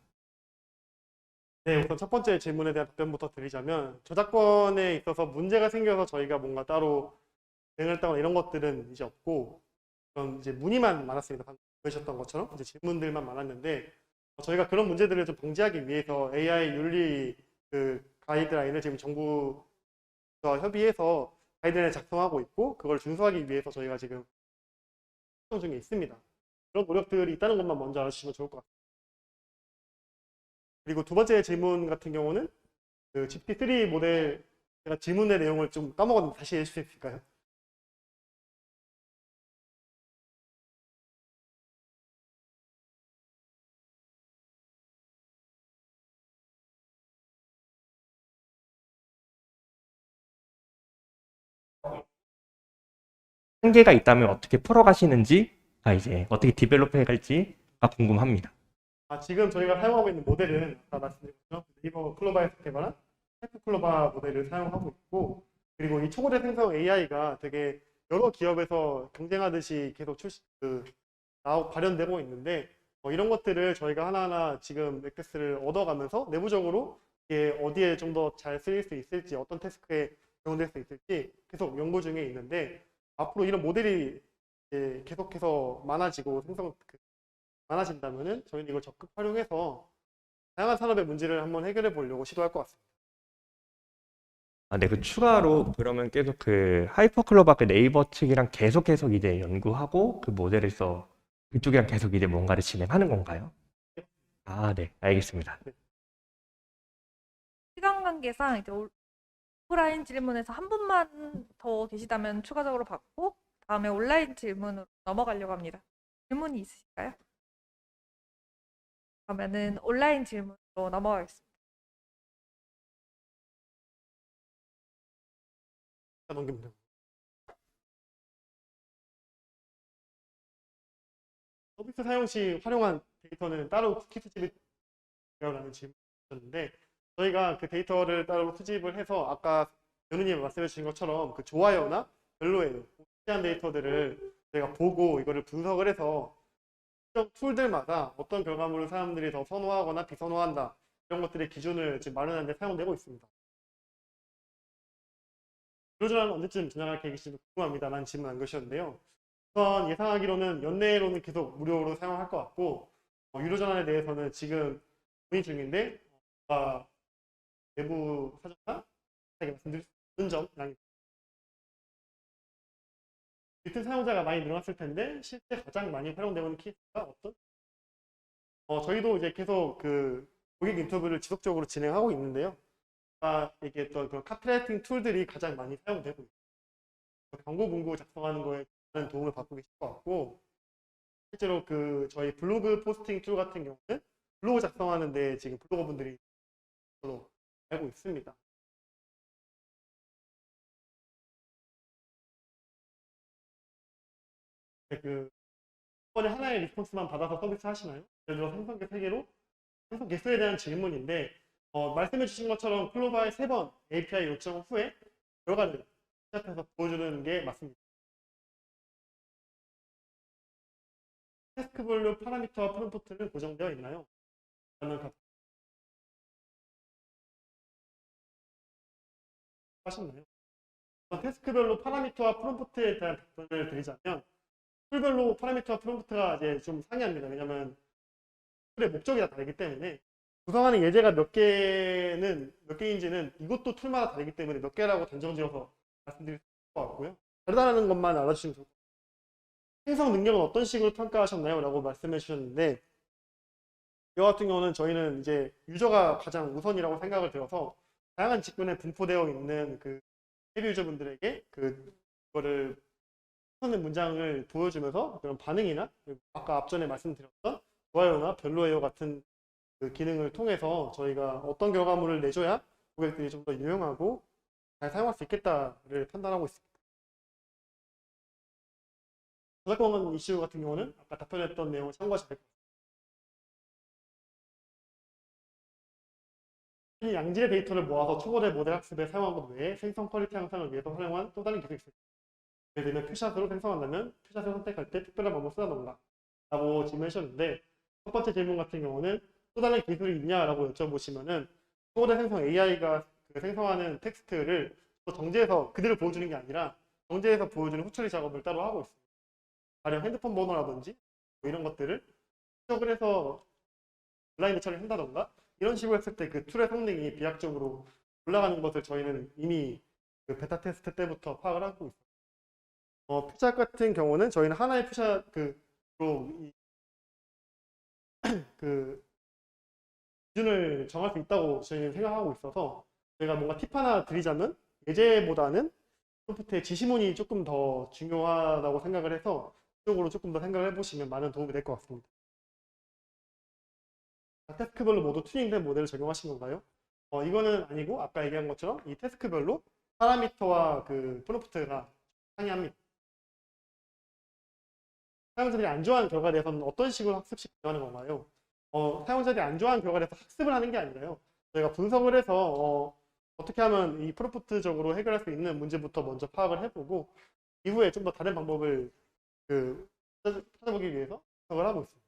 네, 우선 첫 번째 질문에 대한 답변부터 드리자면 저작권에 있어서 문제가 생겨서 저희가 뭔가 따로 대응을 했다거나 이런 것들은 이제 없고 그런 이제 문의만 많았습니다. 방금 보셨던 것처럼 이제 질문들만 많았는데 저희가 그런 문제들을 좀 방지하기 위해서 AI 윤리 그 가이드라인을 지금 정부와 협의해서 가이드라인을 작성하고 있고 그걸 준수하기 위해서 저희가 지금 활동 중에 있습니다. 그런 노력들이 있다는 것만 먼저 알아주시면 좋을 것 같습니다. 그리고 두 번째 질문 같은 경우는 그 GPT-3 모델 제가 질문의 내용을 좀 까먹었는데 다시 해주실 수 있을까요? 한계가 있다면 어떻게 풀어가시는지가 이제 어떻게 디벨롭 해갈지가 궁금합니다. 지금 저희가 사용하고 있는 모델은 아까 말씀드린 것처럼 네이버 클로바에서 개발한 해프 클로바 모델을 사용하고 있고 그리고 이 초고대 생성 AI가 되게 여러 기업에서 경쟁하듯이 계속 발현되고 있는데 이런 것들을 저희가 하나하나 지금 액세스를 얻어가면서 내부적으로 이게 어디에 좀 더 잘 쓰일 수 있을지 어떤 태스크에 적용될 수 있을지 계속 연구 중에 있는데 앞으로 이런 모델이 이제 계속해서 많아지고 많아진다면은 저희는 이걸 적극 활용해서 다양한 산업의 문제를 한번 해결해 보려고 시도할 것 같습니다. 네, 그 추가로 그러면 계속 그 하이퍼클로바 그 네이버 측이랑 계속 이제 연구하고 그 모델에서 그쪽이랑 계속 이제 뭔가를 진행하는 건가요? 네, 알겠습니다. 시간 관계상 이제 오프라인 질문에서 한 분만 더 계시다면 추가적으로 받고 다음에 온라인 질문으로 넘어가려고 합니다. 질문이 있으실까요? 그러면은 온라인 질문으로 넘어가겠습니다. 넘기면 됩니다. 서비스 사용 시 활용한 데이터는 따로 쿠키 수집이라는 질문이었는데 저희가 그 데이터를 따로 수집을 해서 아까 연우님 말씀해 주신 것처럼 그 좋아요나 별로예요, 실시한 데이터들을 저희가 보고 이거를 분석을 해서 특정 툴들마다 어떤 결과물을 사람들이 더 선호하거나 비선호한다 이런 것들의 기준을 지금 마련하는 데 사용되고 있습니다. 유로전화는 언제쯤 진행할 계획이신지 궁금합니다라는 질문 남겨주셨는데요. 우선 예상하기로는 연내로는 계속 무료로 사용할 것 같고 유료전환에 대해서는 지금 논의 중인데 내부 사정상 말씀드릴 수 없는 점 양해. 리튼 사용자가 많이 늘어났을 텐데 실제 가장 많이 활용되고 있는 케이스가 어떤? 저희도 이제 계속 그 고객 인터뷰를 지속적으로 진행하고 있는데요. 아까 얘기했던 그런 카피라이팅 툴들이 가장 많이 사용되고 있어요. 광고 문구 작성하는 거에 많은 도움을 받고 계실 것 같고 실제로 그 저희 블로그 포스팅 툴 같은 경우는 블로그 작성하는데 지금 블로거분들이 저도 알고 있습니다. 그 이번에 하나의 리스폰스만 받아서 서비스 하시나요? 예를 들어 생성계 3개로 생성 개수에 대한 질문인데 말씀해 주신 것처럼 클로바의 3번 API 요청 후에 결과를 시작해서 보여주는 게 맞습니다. 태스크별로 파라미터와 프롬프트는 고정되어 있나요? 그러면 하셨나요? 태스크별로 파라미터와 프롬프트에 대한 답변을 드리자면 툴별로 파라미터와 프롬프트가 이제 좀 상이합니다. 왜냐하면 툴의 목적이 다 다르기 때문에 구성하는 예제가 몇 개인지는 이것도 툴마다 다르기 때문에 몇 개라고 단정지어서 말씀드릴 수 있을 것 같고요. 다르다는 것만 알아주시면 좋을 것 같아요. 생성 능력은 어떤 식으로 평가하셨나요? 라고 말씀해 주셨는데 이와 같은 경우는 저희는 이제 유저가 가장 우선이라고 생각을 들어서 다양한 직군에 분포되어 있는 그 헤비 유저분들에게 그거를 하는 문장을 보여주면서 그런 반응이나 아까 앞전에 말씀드렸던 좋아요나 별로예요 같은 그 기능을 통해서 저희가 어떤 결과물을 내줘야 고객들이 좀 더 유용하고 잘 사용할 수 있겠다를 판단하고 있습니다. 저작권 이슈 같은 경우는 아까 답변했던 내용을 참고하시면 될 것 같습니다. 양질의 데이터를 모아서 초보대 모델 학습에 사용한 것 외에 생성 퀄리티 향상을 위해서 활용한 또 다른 기술이 있습니다. 예를 들면 퓨샷으로 생성한다면 퓨샷을 선택할 때 특별한 방법을 쓰다던가 라고 질문하셨는데 첫 번째 질문 같은 경우는 또 다른 기술이 있냐라고 여쭤보시면은 초보대 생성 AI가 생성하는 텍스트를 또 정제해서 그대로 보여주는 게 아니라 정제해서 보여주는 후처리 작업을 따로 하고 있습니다. 가령 핸드폰 번호라든지 뭐 이런 것들을 추적을 해서 블라인드 처리를 한다던가 이런 식으로 했을 때 그 툴의 성능이 비약적으로 올라가는 것을 저희는 이미 그 베타 테스트 때부터 파악을 하고 있습니다. 퓨샷 같은 경우는 저희는 하나의 퓨샷 기준을 정할 수 있다고 저희는 생각하고 있어서 저희가 뭔가 팁 하나 드리자면 예제보다는 프롬프트의 지시문이 조금 더 중요하다고 생각을 해서 그쪽으로 조금 더 생각을 해보시면 많은 도움이 될 것 같습니다. 태스크별로 모두 튜닝된 모델을 적용하신 건가요? 이거는 아니고 아까 얘기한 것처럼 이 태스크별로 파라미터와 그 프롬프트가 상이합니다. 사용자들이 안 좋아하는 결과에 대해서는 어떤 식으로 학습식 비교하는 건가요? 사용자들이 안 좋아하는 결과에 대해서 학습을 하는 게 아니라요. 저희가 분석을 해서 어떻게 하면 이 프롬프트적으로 해결할 수 있는 문제부터 먼저 파악을 해보고 이후에 좀 더 다른 방법을 찾아보기 위해서 분석을 하고 있습니다.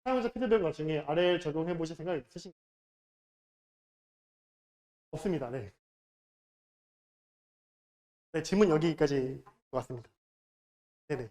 사용자 피드백 나중에 아래에 적용해 보실 생각이 있으신가요? 없습니다. 네. 네, 질문 여기까지 왔습니다. 네네.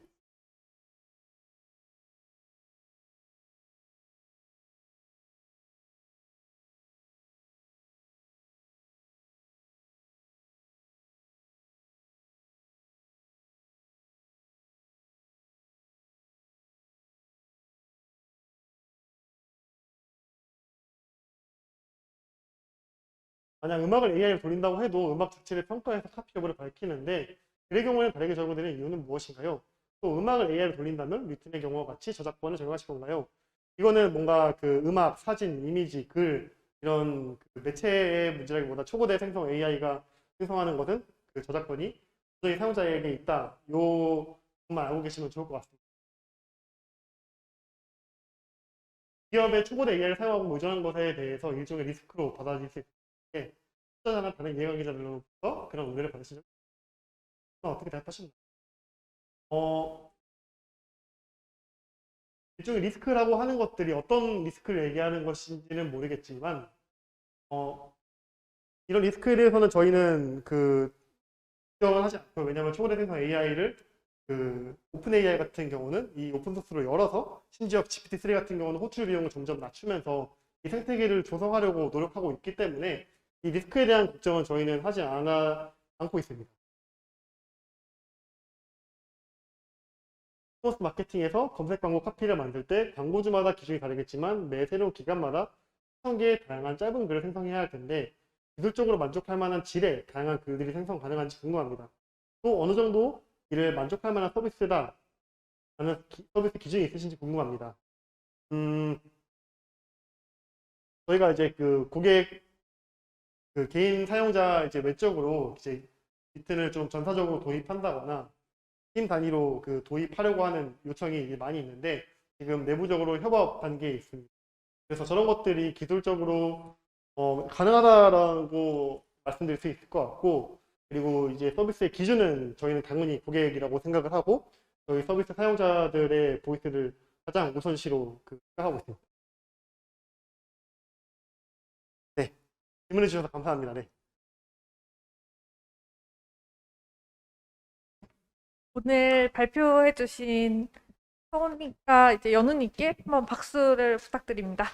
만약 음악을 AI로 돌린다고 해도 음악 자체를 평가해서 카피 여부를 밝히는데 그의 경우에는 다르게 적용되는 이유는 무엇인가요? 또 음악을 AI로 돌린다면 리튼의 경우와 같이 저작권을 적용하실 건가요? 이거는 뭔가 그 음악, 사진, 이미지, 글 이런 그 매체의 문제라기보다 초고대 생성 AI가 생성하는 것은 그 저작권이 도저히 사용자에게 있다. 요것만 알고 계시면 좋을 것 같습니다. 기업의 초고대 AI를 사용하고 의존한 것에 대해서 일종의 리스크로 받아들일 수 있는데 투자자나 다른 이해관계자들로부터 그런 의뢰를 받으시죠? 어떻게 대답하시나요? 일종의 리스크라고 하는 것들이 어떤 리스크를 얘기하는 것인지는 모르겠지만, 이런 리스크에 대해서는 저희는 걱정을 하지 않고요. 왜냐하면 초거대 생성 AI를 오픈 AI 같은 경우는 이 오픈소스로 열어서 심지어 GPT-3 같은 경우는 호출 비용을 점점 낮추면서 이 생태계를 조성하려고 노력하고 있기 때문에 이 리스크에 대한 걱정은 저희는 하지 않고 있습니다. 퍼포먼스 마케팅에서 검색 광고 카피를 만들 때 광고주마다 기준이 다르겠지만 매 새로운 기간마다 1000개의 다양한 짧은 글을 생성해야 할 텐데 기술적으로 만족할 만한 질의 다양한 글들이 생성 가능한지 궁금합니다. 또 어느 정도 이를 만족할 만한 서비스다 라는 서비스 기준이 있으신지 궁금합니다. 저희가 이제 고객 개인 사용자 이제 외적으로 이제 리튼을 좀 전사적으로 도입한다거나 팀 단위로 도입하려고 하는 요청이 많이 있는데 지금 내부적으로 협업 단계에 있습니다. 그래서 저런 것들이 기술적으로 가능하다라고 말씀드릴 수 있을 것 같고, 그리고 이제 서비스의 기준은 저희는 당연히 고객이라고 생각을 하고 저희 서비스 사용자들의 보이스를 가장 우선시로 생각하고 있습니다. 네, 질문해 주셔서 감사합니다. 네. 오늘 발표해주신 성우님과 이제 연우님께 한번 박수를 부탁드립니다.